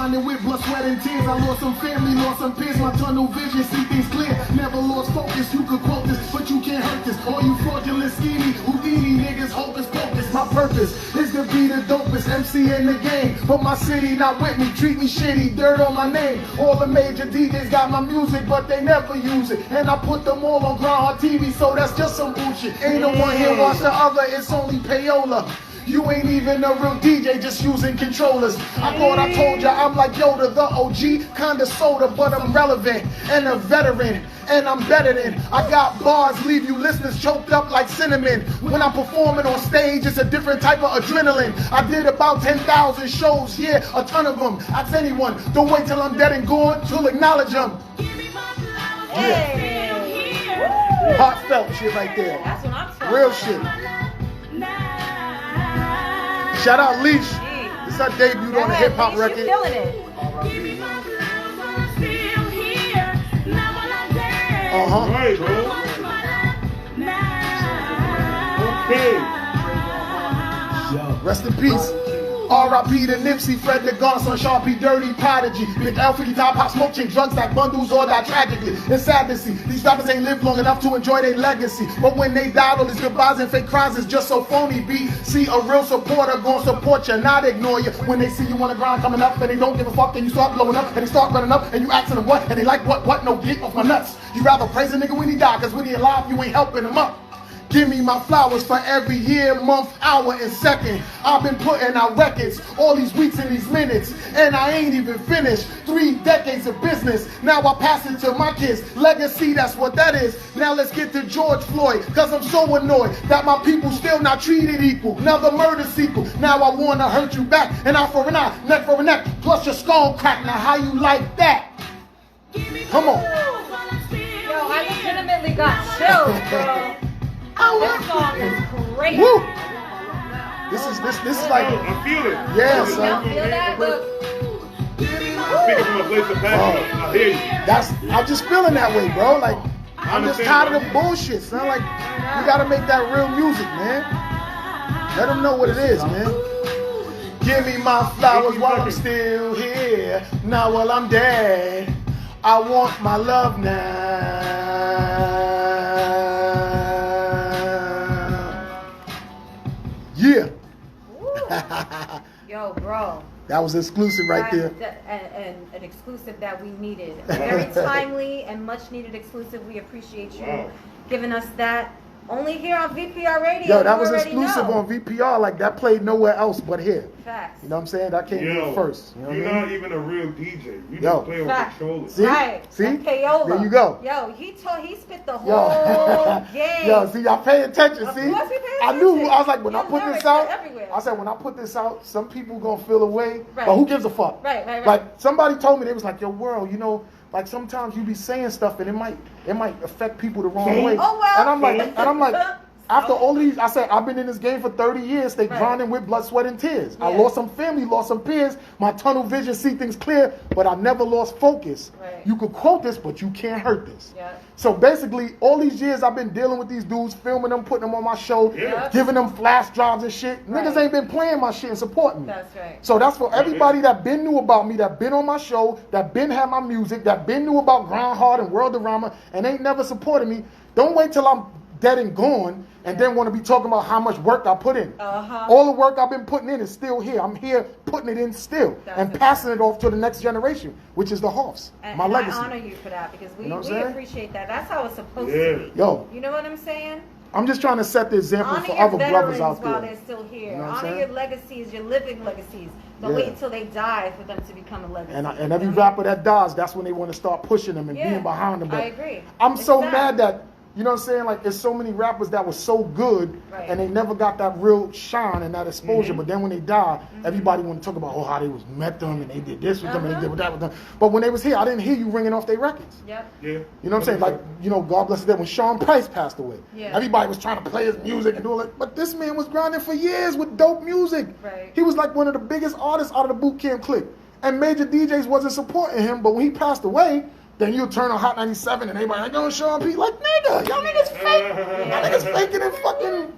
With blood, sweat, and tears, I lost some family, lost some peers. My tunnel vision, see things clear. Never lost focus. You could quote this, but you can't hurt this. All you fraudulent, scheming, Houdini niggas, hocus pocus. My purpose is to be the dopest MC in the game. But my city not with me, treat me shitty, dirt on my name. All the major DJs got my music, but they never use it. And I put them all on ground TV, so that's just some bullshit. Ain't no one here watch the other, it's only payola. You ain't even a real DJ, just using controllers. I thought I told ya I'm like Yoda, the OG, kinda soda, but I'm relevant and a veteran, and I'm better than. I got bars, leave you listeners choked up like cinnamon. When I'm performing on stage, it's a different type of adrenaline. I did about 10,000 shows, yeah, a ton of them. Ask anyone, don't wait till I'm dead and gone, to acknowledge them. Hey. Heartfelt shit right there. That's what I'm talking Real about. shit. Shout out Leash. It's her debut on the hip hop She's record. killing it. Uh-huh. Right, bro. Okay. Rest in peace. R.I.P. to Nipsey, Fred the Godson, Sharpie, Dirty Prodigy, Big L, 50 Top Pop, Smoke Chain, drugs like bundles all die tragically. It's sad to see these rappers ain't lived long enough to enjoy their legacy. But when they died, all these goodbyes and fake cries is just so phony. B. See a real supporter gon' support you, not ignore you. When they see you on the grind coming up and they don't give a fuck, then you start blowing up and they start running up and you asking them what, and they like what, no, get off my nuts. You rather praise a nigga when he die, cause when he alive, you ain't helping him up. Give me my flowers for every year, month, hour, and second. I've been putting out records all these weeks and these minutes, and I ain't even finished 3 decades of business. Now I pass it to my kids. Legacy, that's what that is. Now let's get to George Floyd, cause I'm so annoyed that my people still not treated equal. Another murder sequel. Now I wanna hurt you back, an eye for an eye, neck for a neck, plus your skull crack. Now how you like that? Come on. Yo, I legitimately got chills, bro. This song is great. Woo! This is like, I feel it. yeah, You son. feel that? Look. Speaking from a place of passion, I hear you. I'm just feeling that way, bro. Like, I'm just tired of the bullshit, son. Like, you gotta make that real music, man. Let them know what it is, man. Give me my flowers while I'm still here. Now while I'm dead, I want my love now. Yeah. Yo, bro. That was exclusive right there. And an exclusive that we needed. A very timely and much needed exclusive. We appreciate you giving us that. Only here on VPR Radio. Yo, that You was already exclusive know. on VPR. Like, that played nowhere else but here. Facts. You know what I'm saying? That came in first. You know what you're I mean? not even a real DJ. You Yo. just play on Facts. controller. See? Right. See? And Payola. There you go. Yo, he spit the Yo. whole game. Yo, see, y'all pay attention, Of see? course we pay I knew, attention. I was like, when I You put know this it's out, everywhere. I said, when I put this out, some people gonna feel away. Right. But who gives a fuck? Right. Like, somebody told me, they was like, yo, World, you know, like sometimes you be saying stuff and it might affect people the wrong way. Oh, well. And I'm like, after all these, I said, I've been in this game for 30 years. They Right. grinding with blood, sweat, and tears. I Yeah. lost some family, lost some peers. My tunnel vision, see things clear, but I never lost focus. Right. You could quote this, but you can't hurt this. Yeah. So basically, all these years I've been dealing with these dudes, filming them, putting them on my show, Yeah. giving them flash drives and shit. Right. Niggas ain't been playing my shit and supporting me. That's right. So that's for everybody that been knew about me, that been on my show, that been had my music, that been knew about Grind Hard and Worldarama, and ain't never supported me. Don't wait till I'm dead and gone and then want to be talking about how much work I put in. Uh-huh. All the work I've been putting in is still here. I'm here putting it in still That's and it. passing it off to the next generation, which is the Hoffs, And, my and legacy. I honor you for that because we, You know what I'm we saying? appreciate that. That's how it's supposed Yeah. to be. Yo, You know what I'm saying? I'm just trying to set the example Honor for your other veterans brothers out while there. they're still here. You know what I'm Honor saying? your legacies, your living legacies. Don't Yeah. wait until they die for them to become a legacy. And every rapper that dies, that's when they want to start pushing them and Yeah. being behind them. But I agree. I'm It's so sad. mad that, you know what I'm saying? Like, there's so many rappers that were so good Right. and they never got that real shine and that exposure. Mm-hmm. But then when they die, everybody want to talk about, oh, how they was met them and they did this with them and they Uh-huh. did that with them. But when they was here, I didn't hear you ringing off their records. Yep. Yeah. You know what I'm saying? Like, you know, God bless them. When Sean Price passed away, Yeah. everybody was trying to play his music and do all that. But this man was grinding for years with dope music. Right. He was like one of the biggest artists out of the boot camp clique. And major DJs wasn't supporting him. But when he passed away, then you'll turn on Hot 97 and everybody like, oh, Sean P. Like, nigga, y'all niggas fake. Y'all niggas faking and fucking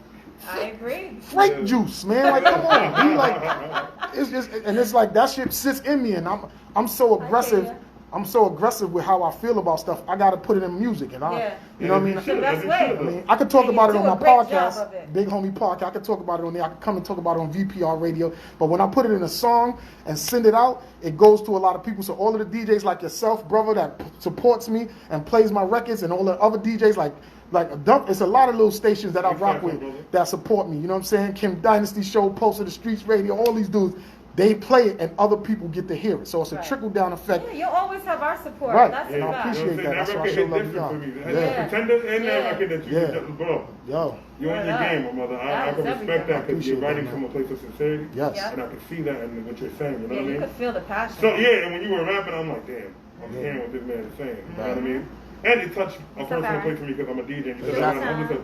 I agree. Frank juice, man. Like, come on. He like, it's just, and it's like that shit sits in me, and I'm so aggressive. ya. I'm so aggressive with how I feel about stuff. I gotta put it in music, and Yeah. you know what I mean. The best way. I mean, I could talk And about you it on do my a great job podcast, of it. Big Homie Podcast. I could talk about it on there. I could come and talk about it on VPR Radio. But when I put it in a song and send it out, it goes to a lot of people. So all of the DJs like yourself, brother, that supports me and plays my records, and all the other DJs like it's a lot of little stations that I rock with that support me. You know what I'm saying? Kim Dynasty Show, Pulse of the Streets Radio, all these dudes. They play it and other people get to hear it. So it's a Right. trickle-down effect. Yeah, you'll always have our support. Right. That's And a I fact. appreciate that. That's why I record show hit love different y'all. for me. Yeah. Pretenders and Yeah. that record that you Yeah. just, bro. Yo, You're in Word your up. game, my mother. That I was can respect everything. that because you're Appreciate writing that, from a man. place of sincerity. yes. Yeah. And I can see that in what you're saying, you know Yeah, what I you mean? could feel the passion. So, yeah, and when you were rapping, I'm like, damn, I'm Yeah. hearing what this man is saying. You know Right. what I mean? And it touched a It's personal okay. place for me because I'm a DJ. And you said Exactly. I'm just a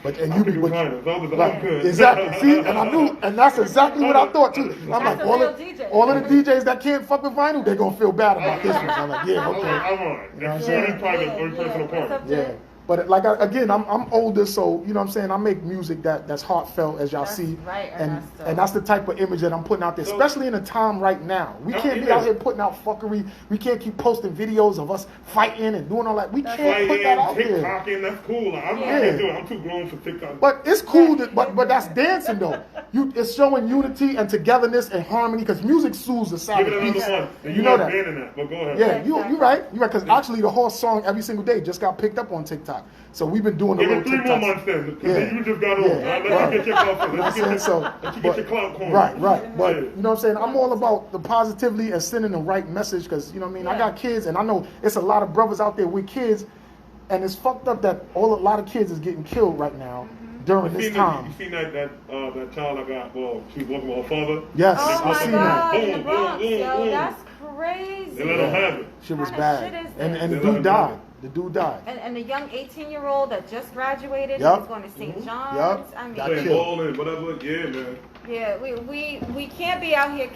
But and I you can be do with fine, as long as right, I'm good. exactly. See, and I knew, and that's exactly what I thought too. I'm That's like, a all real of DJ. all of the DJs that can't fuck with vinyl, they're gonna feel bad about this one. I'm like, yeah, I'm okay. on. You know what I'm It's saying? very private, very personal What's part. up, Yeah. Jay? But like again, I'm older, so you know what I'm saying. I make music that's heartfelt, as y'all That's see, right, and Ernesto. and that's the type of image that I'm putting out there, So- especially in a time right now. We No, can't be yeah. out here putting out fuckery. We can't keep posting videos of us fighting and doing all that. We That's can't put that out there. TikToking, that's cool. Like, I Yeah. can't do it. I'm too grown for TikTok. But it's cool, but that's dancing though. It's showing unity and togetherness and harmony because music soothes the side Give of it another peace. one. You know that. Banning that, but go ahead. Yeah, Exactly. you're right. You're right. Because actually, the whole song every single day just got picked up on TikTok. So we've been doing a Give little it 3 more TikTok. months then, because Yeah. then you just got on. Yeah. Let Right. you get your clout. You know what I'm Let saying? So, you get your clout corner. right. But Yeah. you know what I'm saying? I'm all about the positivity and sending the right message because you know what I mean. I Yeah. got kids, and I know it's a lot of brothers out there with kids, and it's fucked up that a lot of kids is getting killed right now during this time. You seen that child I got? Well, she was walking with her father. Yes, Oh I my seen God, that. in the Boom, Bronx, boom, yo, boom. that's crazy. They let him have it. Shit was What kind of bad, shit is and this? the They let dude him died. have it. The dude died. And a young 18-year-old that just graduated, Yup. he's going to St. John's. Yup. I mean, Got Playing killed. ball and whatever. Yeah, man. yeah, we can't be out here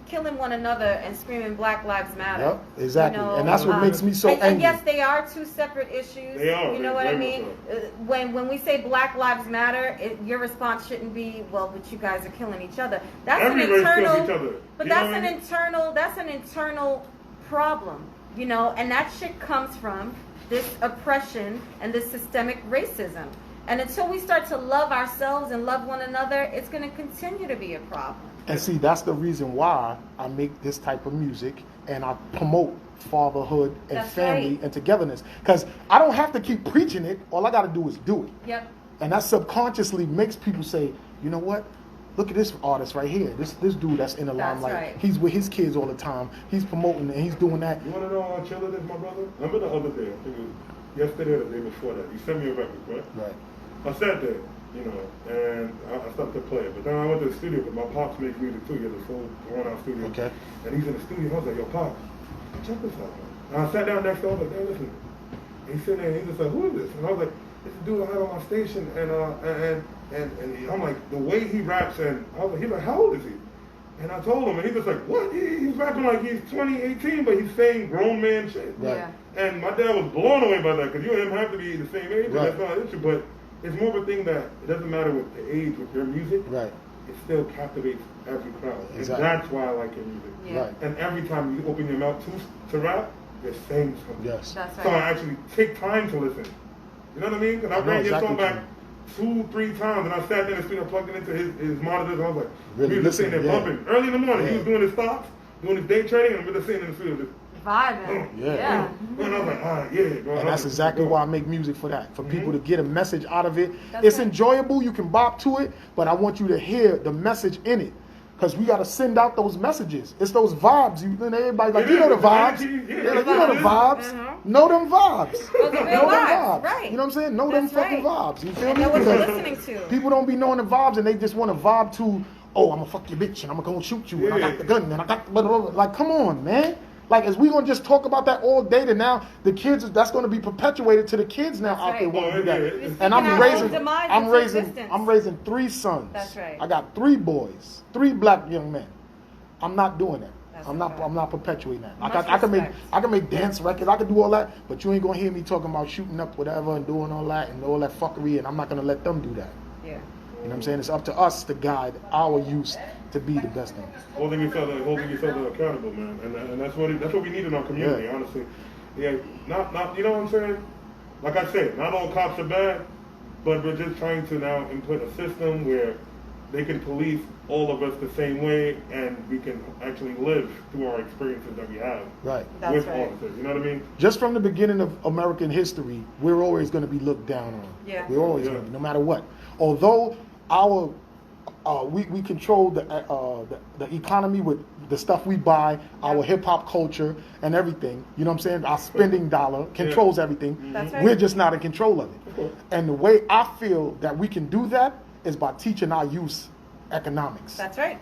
killing one another and screaming Black Lives Matter. Yep, exactly. And that's what makes me so and angry. yes, they are two separate issues. They are, You know they're what I very mean? much When we say Black Lives Matter, your response shouldn't be, well, but you guys are killing each other. That's Every an race kills internal. each other. But You know that's what I an mean? internal problem. You know, and that shit comes from this oppression and this systemic racism. And until we start to love ourselves and love one another, it's going to continue to be a problem. And see, that's the reason why I make this type of music and I promote fatherhood and That's family right. and togetherness. Because I don't have to keep preaching it. All I got to do is do it. Yep. And that subconsciously makes people say, you know what? Look at this artist right here. This dude that's in the That's limelight. right. He's with his kids all the time. He's promoting and he's doing that. You want to know how chilling is, my brother? Remember the other day? I think it was yesterday or the day before that. You sent me a record, right? Right. I sat there, you know, and I started to play it. But then I went to the studio because my pops makes music too. He has a full one-out studio. Okay. And he's in the studio. I was like, yo, Pops, check this out, man. And I sat down next to him. I was like, hey, listen. And he's sitting there and he's just like, who is this? And I was like, it's the dude I had on my station. And I'm like, the way he raps, and I was like, he's like, how old is he? And I told him, and he's just like, what? He's rapping like he's 18, but he's saying grown man shit. Right. Yeah. And my dad was blown away by that because you and him have to be the same age, Right. and that's not an issue. But it's more of a thing that it doesn't matter with the age with your music. Right. It still captivates every crowd. Exactly. And that's why I like your music. Yeah. Right. And every time you open your mouth to rap, you're saying something. Yes. That's So I right. actually take time to listen. You know what I mean? Because I know ran exactly your song what back 2-3 times, and I sat there in the studio, plugged it into his monitors, and I was like, Really he was just sitting there listening, bumping. Early in the morning, Yeah. he was doing his stocks, doing his day trading, and I'm just sitting in the studio just, Vibing. Yeah. and I was like, ah, yeah. Bro. And that's exactly why I make music for that, for people to get a message out of it. That's It's right. enjoyable, you can bop to it, but I want you to hear the message in it. Because we got to send out those messages. It's those vibes. And everybody like, It you know the is. vibes. Yeah, They're like, you know the vibes. Mhm. Know them vibes. Those are real Know them vibes, right. You know what I'm saying? Know them That's fucking right. vibes. You feel And me? know what you're listening to. People don't be knowing the vibes and they just want to vibe to, oh, I'm going to fuck your bitch and I'm going to shoot you and I got the gun and I got the blah, blah, blah. Like, come on, man. Like, is we going to just talk about that all day to now the kids, that's going to be perpetuated to the kids now That's out there right. wanting to do Oh, yeah, that. yeah. You're And I'm speaking our raising, own demise I'm into raising, existence. I'm raising 3 sons. That's right. I got 3 boys, 3 black young men. I'm not doing that. That's I'm not. okay. I'm not perpetuating that. Much I can make. respect. I can make dance records. I can do all that. But you ain't gonna hear me talking about shooting up whatever and doing all that and all that fuckery. And I'm not gonna let them do that. Yeah. You know what I'm saying? It's up to us to guide our youth to be the best thing. holding each other accountable, man, and that's what we need in our community, Yeah. honestly. Yeah, not you know what I'm saying? Like I said, not all cops are bad, but we're just trying to now input a system where they can police all of us the same way, and we can actually live through our experiences that we have Right. That's with right. officers. You know what I mean? Just from the beginning of American history, we're always going to be looked down on. Yeah. We're always Yeah. going to be, no matter what. Although our we control the economy with the stuff we buy, our hip hop culture and everything. You know what I'm saying? Our spending dollar controls everything. That's right. We're just not in control of it. And the way I feel that we can do that is by teaching our youth economics. That's right.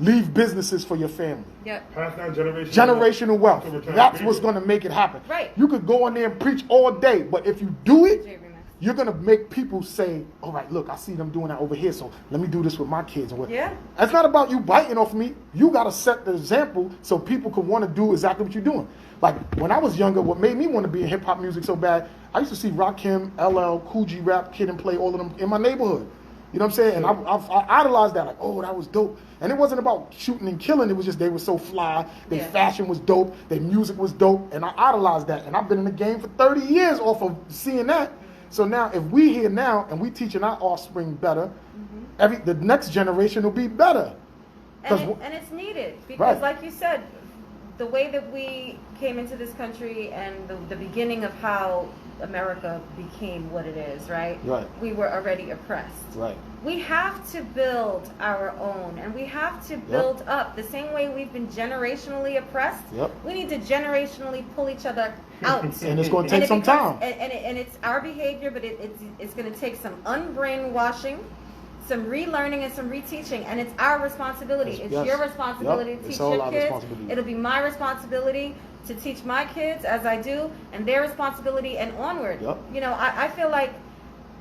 Leave businesses for your family. Yep. Pass down Generational wealth. So we're trying That's to what's do it. going to make it happen. Right. You could go in there and preach all day, but if you do it, J Remix. you're gonna make people say, all right, look, I see them doing that over here, so let me do this with my kids. Or Yeah. It's not about you biting off me. You gotta set the example so people could want to do exactly what you're doing. Like when I was younger, what made me want to be in hip hop music so bad, I used to see Rakim, LL, Cool G Rap, Kid and Play, all of them in my neighborhood. You know what I'm saying? And I idolized that, like, oh, that was dope. And it wasn't about shooting and killing. It was just they were so fly. Their fashion was dope. Their music was dope. And I idolized that. And I've been in the game for 30 years off of seeing that. So now, if we here now and we teaching our offspring better, the next generation will be better. And it's needed because, like you said, the way that we came into this country and the beginning of how America became what it is, right? Right. We were already oppressed. Right. We have to build our own, and we have to build up the same way we've been generationally oppressed. Yep. We need to generationally pull each other out. And it's going to take some time. And it's our behavior, but it's going to take some unbrainwashing, some relearning, and some reteaching. And it's our responsibility. It's your responsibility to teach your kids. It'll be my responsibility to teach my kids as I do, and their responsibility, and onward. Yep. You know, I feel like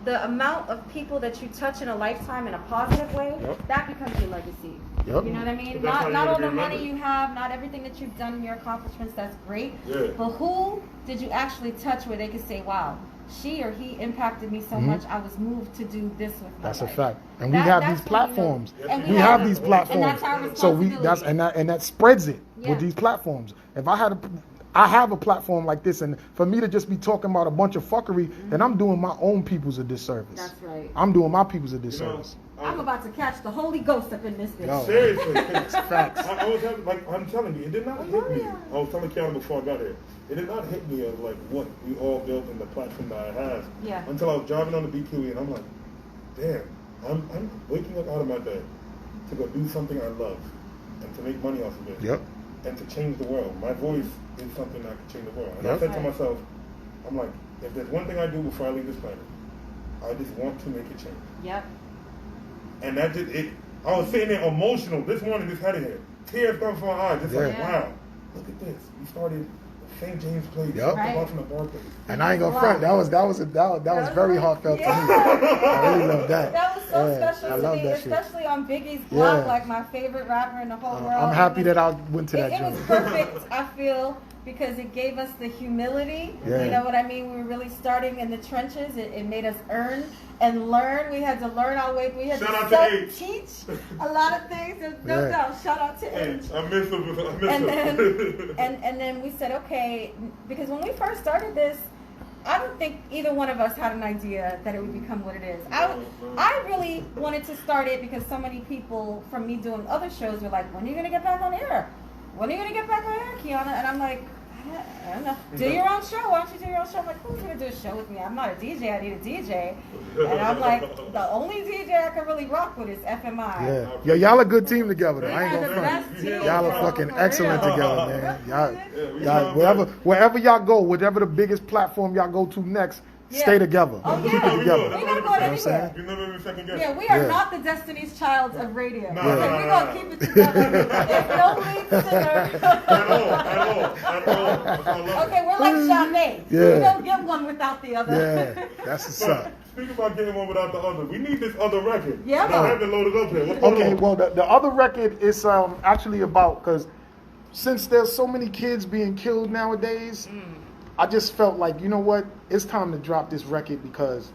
the amount of people that you touch in a lifetime in a positive way, that becomes your legacy. Yep. You know what I mean? But that's how Not you're all gonna the be money remembered. you have, not everything that you've done, your accomplishments, that's great. Yeah. But who did you actually touch where they could say, wow, she or he impacted me so much, I was moved to do this with my That's life. a fact. And we have these that's when you know. platforms. And We have these And platforms. that's our So responsibility. that spreads it Yeah. with these platforms. If I have a platform like this, and for me to just be talking about a bunch of fuckery, then I'm doing my own peoples a disservice. That's right. I'm doing my peoples a disservice. I'm about to catch the Holy Ghost up in this bitch. Yo. Seriously. Facts. I was having, like, I'm telling you, it did not hit me. I was telling Qiana before I got here. It did not hit me of like what we all built in the platform that I have. Yeah. Until I was driving on the BQE and I'm like, damn, I'm waking up out of my bed to go do something I love and to make money off of it. Yep. And to change the world. My voice is something that can change the world. And Yep. I said to myself, I'm like, if there's one thing I do before I leave this planet, I just want to make a change. Yep. And that just I was sitting there emotional this morning, just had it here. Tears coming from my eyes, just like, Yeah. wow, look at this. We started St. James Place, Yep. Right. from the Barclays. And I ain't gonna front. That was very heartfelt to me. Yeah. I really love that. That was so Yeah, special I to love me, that shit. especially on Biggie's block, Yeah. like my favorite rapper in the whole world. I'm happy It was- that I went to that It was joint. perfect, I feel, because it gave us the humility. Yeah. You know what I mean? We were really starting in the trenches. It made us earn and learn. We had to learn our way. We had Shout out to to H. teach a lot of things. There's no Yeah. doubt. Shout out to Hey, H. I miss him. And then, and then we said, okay, because when we first started this, I don't think either one of us had an idea that it would become what it is. I really wanted to start it because so many people from me doing other shows were like, when are you going to get back on air? When are you going to get back on air, Qiana? And I'm like, I don't know. Do your own show. Why don't you do your own show? I'm like, who's going to do a show with me? I'm not a DJ. I need a DJ. And I'm like, the only DJ I can really rock with is FMI. Yeah. Yo, y'all a good team together though. I ain't We are gonna the front. best team, Y'all are bro, fucking for excellent real. together, man. Y'all, we y'all love wherever y'all go, whatever the biggest platform y'all go to next, stay together. Oh, Keep yeah. it together. We're not going You know what I'm anywhere. saying? You never even second guess. Yeah, we are Yeah. not the Destiny's Childs of radio. No, Okay, no, we're no, going no. to keep it together. There's no lead singer. At all. That's why I love Okay, we're like Janae. Yeah. We don't get one without the other. Yeah, that's what's it. up. Speak about getting one without the other. We need this other record. Yeah, And I man. haven't loaded up here. What's going Okay, on? well, the other record is actually about, because since there's so many kids being killed nowadays, I just felt like, you know what, it's time to drop this record because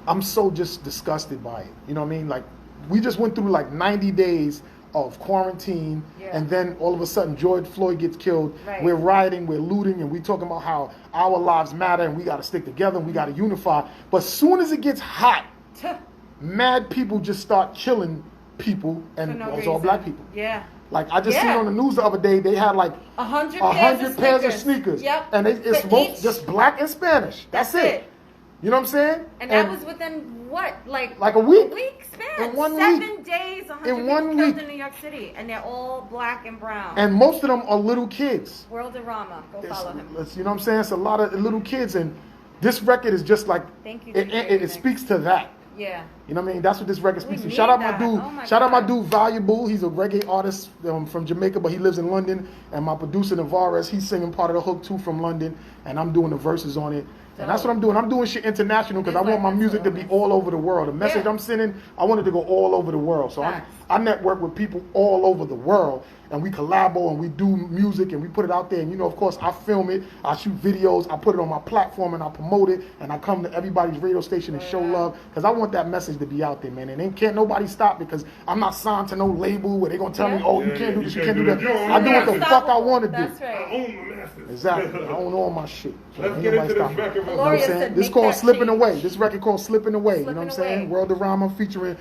I'm so just disgusted by it. You know what I mean? Like, we just went through like 90 days of quarantine, Yeah. and then all of a sudden George Floyd gets killed. Right. We're rioting, we're looting, and we talking about how our lives matter and we got to stick together and we got to unify. But soon as it gets hot, mad people just start killing people, and For no it's all reason. black people. Yeah. Like, I just seen Yeah. on the news the other day, they had like 100 pairs of sneakers. Yep. And it's For both each. just black and Spanish. That's it. You know what I'm saying? And that was within what? Like a week. A week span. In 1 7 week. days, 100 In people 1 killed week. in New York City. And they're all black and brown. And most of them are little kids. Worldarama. Go follow him. You know what I'm saying? It's a lot of little kids, and this record is just like, Thank you, it DJ. speaks to that. Yeah. You know what I mean? That's what this record speaks to. need Shout out my that. dude. Oh my Shout out my God. dude Valuable. He's a reggae artist from Jamaica, but he lives in London. And my producer Navarez, he's singing part of the hook too from London, and I'm doing the verses on it. And that's what I'm doing. I'm doing shit international because I want my music to be all over the world. The message I'm sending, I want it to go all over the world. So I network with people all over the world, and we collabo and we do music and we put it out there. And, you know, of course, I film it, I shoot videos, I put it on my platform and I promote it, and I come to everybody's radio station and show love because I want that message to be out there, man. And then can't nobody stop because I'm not signed to no label where they're going to tell me, oh, you can't do this, you can't do that. I do what the fuck I want to do. That's right. I own my masters. Exactly. I own all my shit. So Let's ain't get nobody into this stopping me. record. You know what I'm Gloria saying? said This make called that Slipping change. Away. This record called Slipping Away. You know what I'm Slipping saying? Away. Worldarama featuring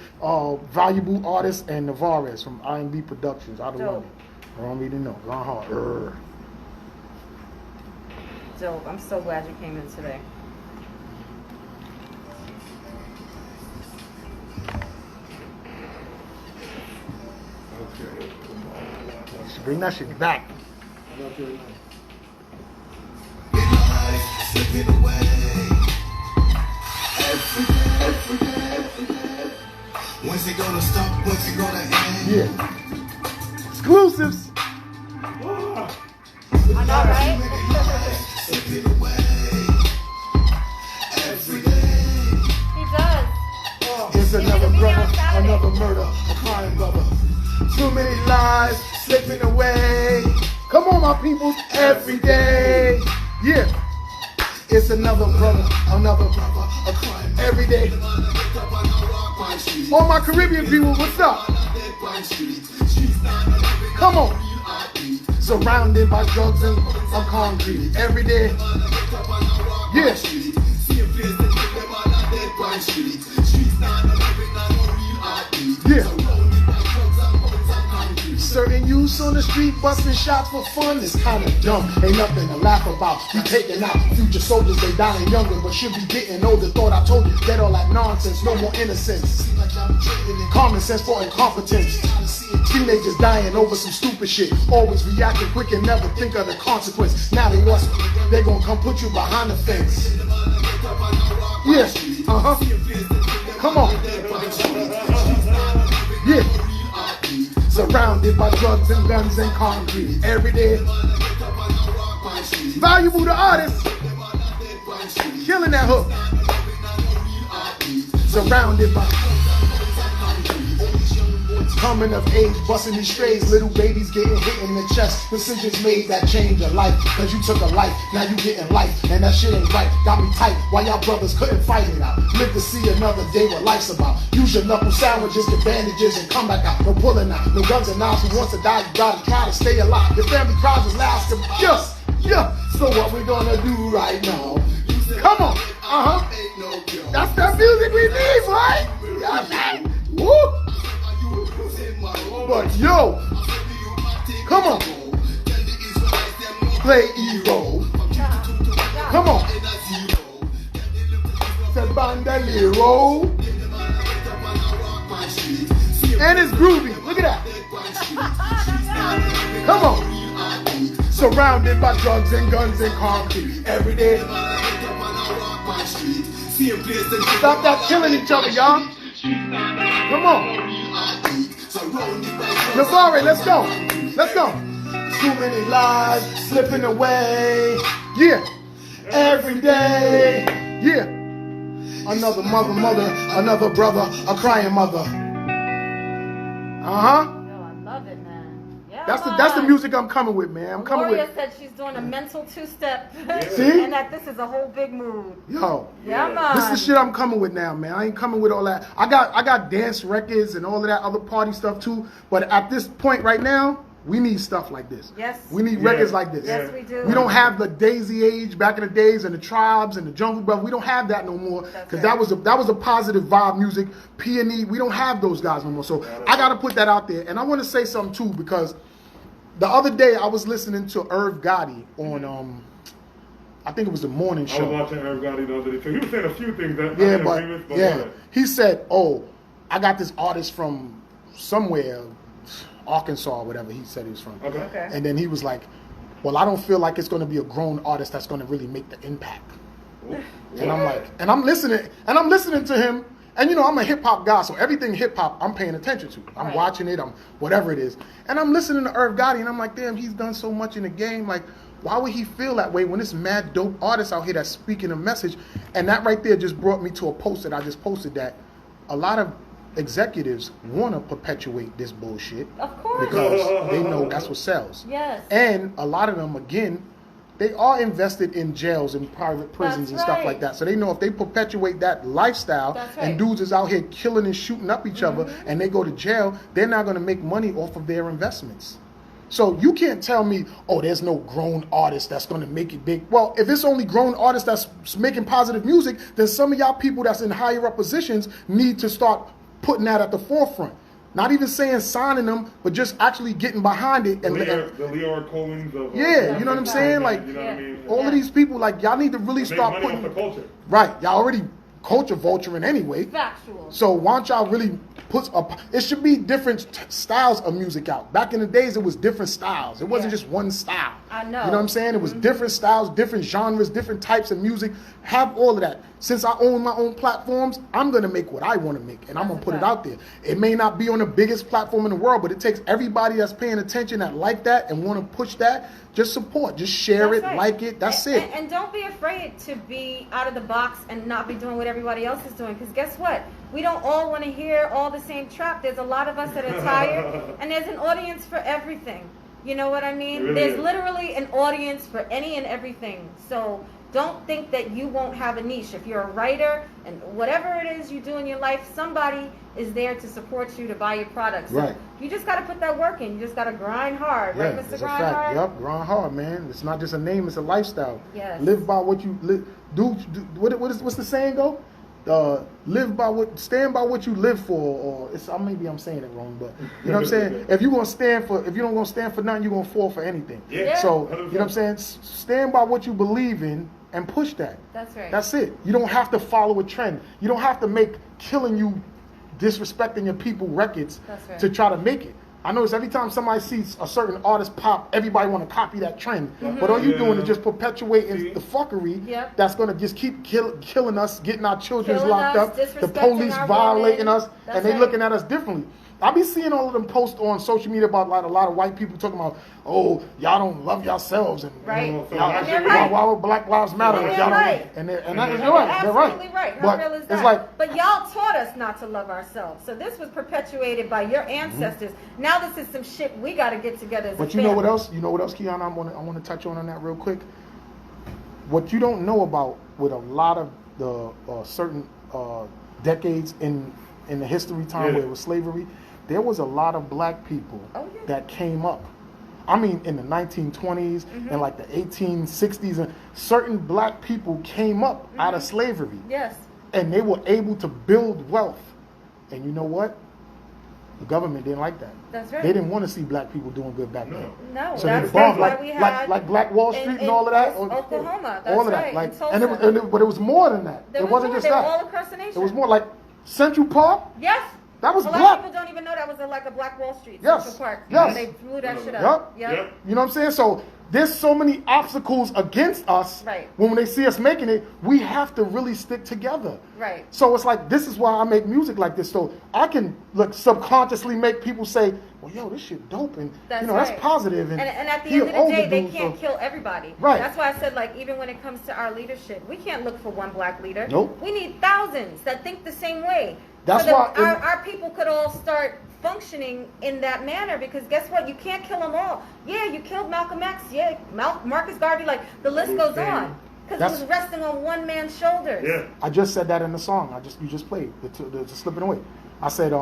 valuable artist and Navarez from I&B Productions out of Dope. London. I don't need to know. Gone hard. Dope. I'm so glad you came in today. Okay. Should bring that shit back. Slipping away. Every day. When's it gonna stop? When's it gonna end? Yeah. Exclusives. I know, right? Slipping away. Every day. He does. It's another He was brother, on Saturday. another murder, a crying brother. Too many lies slipping away. Come on, my people, every day. Yeah. It's another brother, a crying every day. All my Caribbean people, what's up? Come on. Surrounded by drugs and concrete every day. Yeah. Yeah. Certain youths on the street busting shots for fun is kinda dumb. Ain't nothing to laugh about. We taking out future soldiers, they dying younger, but should be getting older. Thought I told you, get all that nonsense, no more innocence. Common sense for incompetence. Teenagers dying over some stupid shit. Always reacting quick and never think of the consequence. Now they lost, they gonna come put you behind the fence. Yes, Come on. Yeah. Surrounded by drugs and guns and concrete every day. Valuable the artist. Killing that hook. Surrounded by coming of age, busting these strays, little babies getting hit in the chest. Decisions made that change your life, cause you took a life, now you getting life, and that shit ain't right. Got me tight, while y'all brothers couldn't fight it out. Live to see another day what life's about. Use your knuckle sandwiches, get bandages, and come back out. No pulling out, no guns and knives. Who wants to die, you gotta try to stay alive. Your family cries is last, yeah. So what we gonna do right now? Come on, That's the music we need, right? You know what I'm saying? Woo! But yo, come on, play E-roll. Come on, said bandolero, and it's groovy. Look at that. Come on, surrounded by drugs and guns and concrete every day. Stop that killing each other, y'all. Come on. Navarre, let's go. Let's go. Too many lies slipping away. Yeah. Every day. Yeah. Another mother, another brother, a crying mother. Yo, I love it, man. Yeah, That's the music I'm coming with, man. I'm coming Gloria with. said she's doing a mental two-step. See? And that this is a whole big mood. Yo. Yeah, man. This is the shit I'm coming with now, man. I ain't coming with all that. I got dance records and all of that other party stuff too. But at this point right now, we need stuff like this. Yes. We need records like this. Yes, we do. We don't have the Daisy Age back in the days and the Tribes and the Jungle Brothers. We don't have that no more because that was a positive vibe music. P&E. We don't have those guys no more. So I got to put that out there. And I want to say something too because the other day I was listening to Irv Gotti on I think it was the morning show. I was watching Irv Gotti the other day too. He was saying a few things that I didn't agree with, but he said, "Oh, I got this artist from somewhere, Arkansas, or whatever." He said he was from. Okay. And then he was like, "Well, I don't feel like it's going to be a grown artist that's going to really make the impact." And I'm like, and I'm listening to him. And you know, I'm a hip hop guy, so everything hip hop I'm paying attention to. I'm watching it, I'm whatever it is. And I'm listening to Irv Gotti, and I'm like, damn, he's done so much in the game. Like, Why would he feel that way when it's mad dope artists out here that's speaking a message? And that right there just brought me to a post that I just posted, that a lot of executives want to perpetuate this bullshit. Of course. Because they know that's what sells. Yes. And a lot of them, again, they are invested in jails and private prisons and stuff like that. So they know if they perpetuate that lifestyle and dudes is out here killing and shooting up each other and they go to jail, they're not going to make money off of their investments. So you can't tell me, oh, there's no grown artist that's going to make it big. Well, if it's only grown artists that's making positive music, then some of y'all people that's in higher up positions need to start putting that at the forefront. Not even saying signing them, but just actually getting behind it. And the Leo Collins of you know what I'm saying? Like, you know what I mean? all of these people, like, y'all need to really start putting putting the culture. Right, y'all already culture vulturing anyway. Factual. So why don't y'all really put up? It should be different styles of music out. Back in the days, it was different styles. It wasn't just one style. I know. You know what I'm saying? It was different styles, different genres, different types of music. Have all of that. Since I own my own platforms, I'm gonna make what I want to make, and I'm gonna put it out there. It may not be on the biggest platform in the world, but it takes everybody that's paying attention, that like that and want to push that. Just support, just share it, like it. That's it. And don't be afraid to be out of the box and not be doing what everybody else is doing. Because guess what? We don't all want to hear all the same trap. There's a lot of us that are tired, and there's an audience for everything. You know what I mean? Really There's is. literally an audience for any and everything. So don't think that you won't have a niche. If you're a writer and whatever it is you do in your life, somebody is there to support you, to buy your products. So Right. you just got to put that work in. You just got to grind hard. Yeah, Right, Mr. it's a Grind fact. Hard? Yup, grind hard, man. It's not just a name; it's a lifestyle. Yes. Live by what you live. What's the saying go? Stand by what you live for, or maybe I'm saying it wrong, but you know what I'm saying. If you don't gonna stand for nothing, you're gonna fall for anything. Yeah. So you know what I'm saying. Stand by what you believe in and push that. That's right. That's it. You don't have to follow a trend. You don't have to make killing you, disrespecting your people records That's right. to try to make it. I notice every time somebody sees a certain artist pop, everybody want to copy that trend. But all you doing is just perpetuating the fuckery Yep. that's going to just keep killing us, getting our children Killing locked us, up, the disrespecting police our violating women. us, That's and they right. looking at us differently. I be seeing all of them posts on social media about like a lot of white people talking about, oh, y'all don't love yourselves, and Right. y'all, And they're right. why would Black Lives Matter? And if they're y'all don't- right. And they're right. You're They're right. absolutely right. How But real is it's that? like, but y'all taught us not to love ourselves. So this was perpetuated by your ancestors. Now this is some shit we got to get together as a but you know what family. else? You know what else, Qiana? I want to touch on that real quick. What you don't know about with a lot of the certain decades in the history time where it was slavery, there was a lot of black people that came up. I mean, in the 1920s and like the 1860s, and certain black people came up out of slavery. Yes. And they were able to build wealth. And you know what? The government didn't like that. That's right. They didn't want to see black people doing good back then. No, So that's they bombed why we had like Black Wall Street and all of that. Oklahoma. That's all of that. right. Like, in Tulsa. but it was more than that. There It was wasn't more. just They were that. all across the nation. It was more like Central Park. Yes. That was a black. lot of people don't even know that was like a Black Wall Street. Yes. Central Park. Yes. They blew that shit up. Yep. You know what I'm saying? So there's so many obstacles against us. Right. When they see us making it, we have to really stick together. Right. So it's like, this is why I make music like this. So I can subconsciously make people say, well, yo, this shit dope, and That's that's right. positive. And at the he end an of the day, older they dude, can't so- kill everybody. Right. That's why I said, like, even when it comes to our leadership, we can't look for one black leader. Nope. We need thousands that think the same way. That's so that why our people could all start functioning in that manner, because guess what? You can't kill them all. Yeah, you killed Malcolm X. Yeah, Marcus Garvey. Like, the list goes on. Because it was resting on one man's shoulders. Yeah. I just said that in the song. You just played the slipping away. I said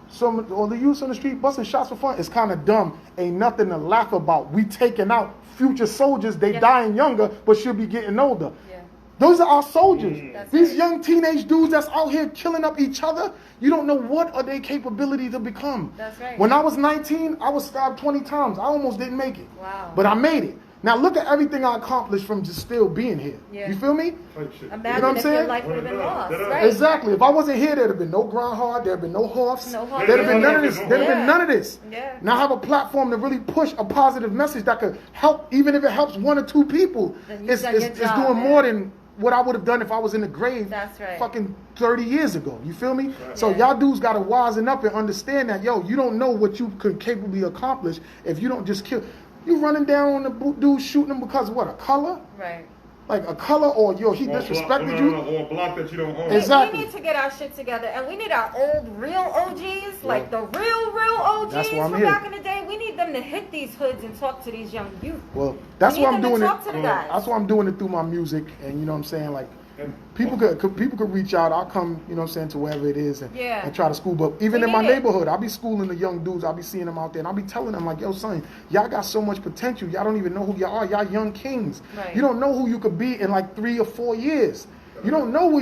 some or the youths on the street busting shots for fun is kind of dumb. Ain't nothing to laugh about. We taking out future soldiers. They dying younger, but should be getting older. Yeah. Those are our soldiers. That's These right. young teenage dudes that's out here killing up each other, you don't know what are their capability to become. That's right. When I was 19, I was stabbed 20 times. I almost didn't make it. Wow. But I made it. Now look at everything I accomplished from just still being here. Yeah. You feel me? Imagine You know what I'm if saying? your life would have been lost, right? Exactly. If I wasn't here, there'd have been no Grind Hard, there'd have been no Hoffs, No Hoffs. there'd have been none of this. Yeah. There'd have been none of this. Yeah. Now I have a platform to really push a positive message that could help, even if it helps one or two people. Then you've It's done your job, doing man. more than what I would have done if I was in the grave That's right. fucking 30 years ago. You feel me? Right. So Yeah. y'all dudes got to wisen up and understand that, yo, you don't know what you could capably accomplish if you don't just kill. You running down on the dude shooting him because of what? A color? Right. Like a color, or yo, he Or disrespected no, you. or a block that you don't own. Exactly. We need to get our shit together, and we need our old real OGs, like the real OGs That's why I'm from here. back in the day. We need them to hit these hoods and talk to these young youth. Well, that's We why need I'm them to doing it. talk to the guys. That's why I'm doing it through my music, and you know what I'm saying, like. And- People could reach out. I'll come, you know what I'm saying, to wherever it is and try to school. But even We in my need it. neighborhood, I'll be schooling the young dudes. I'll be seeing them out there, and I'll be telling them like, yo, son, y'all got so much potential. Y'all don't even know who y'all are. Y'all young kings. Right. You don't know who you could be in like 3 or 4 years. You don't know who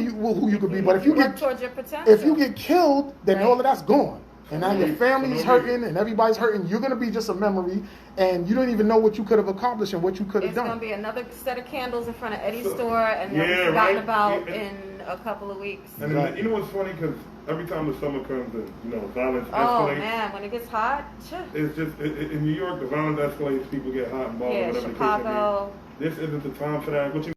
you could be. But if you work get towards your potential. if you get killed, then Right. all of that's gone. And now your family's For no hurting and everybody's hurting. You're gonna be just a memory, and you don't even know what you could have accomplished and what you could have It's gonna done. be another set of candles in front of Eddie's store, and they'll be Yeah, forgotten right. about Yeah. in a couple of weeks. And Right. you know what's funny? Because every time the summer comes and, you know, violence Oh escalates. man, when it gets hot, It's just, in New York, the violence escalates, people get hot and bothered, yeah, whatever the case may be. Chicago. This isn't the time for that. What you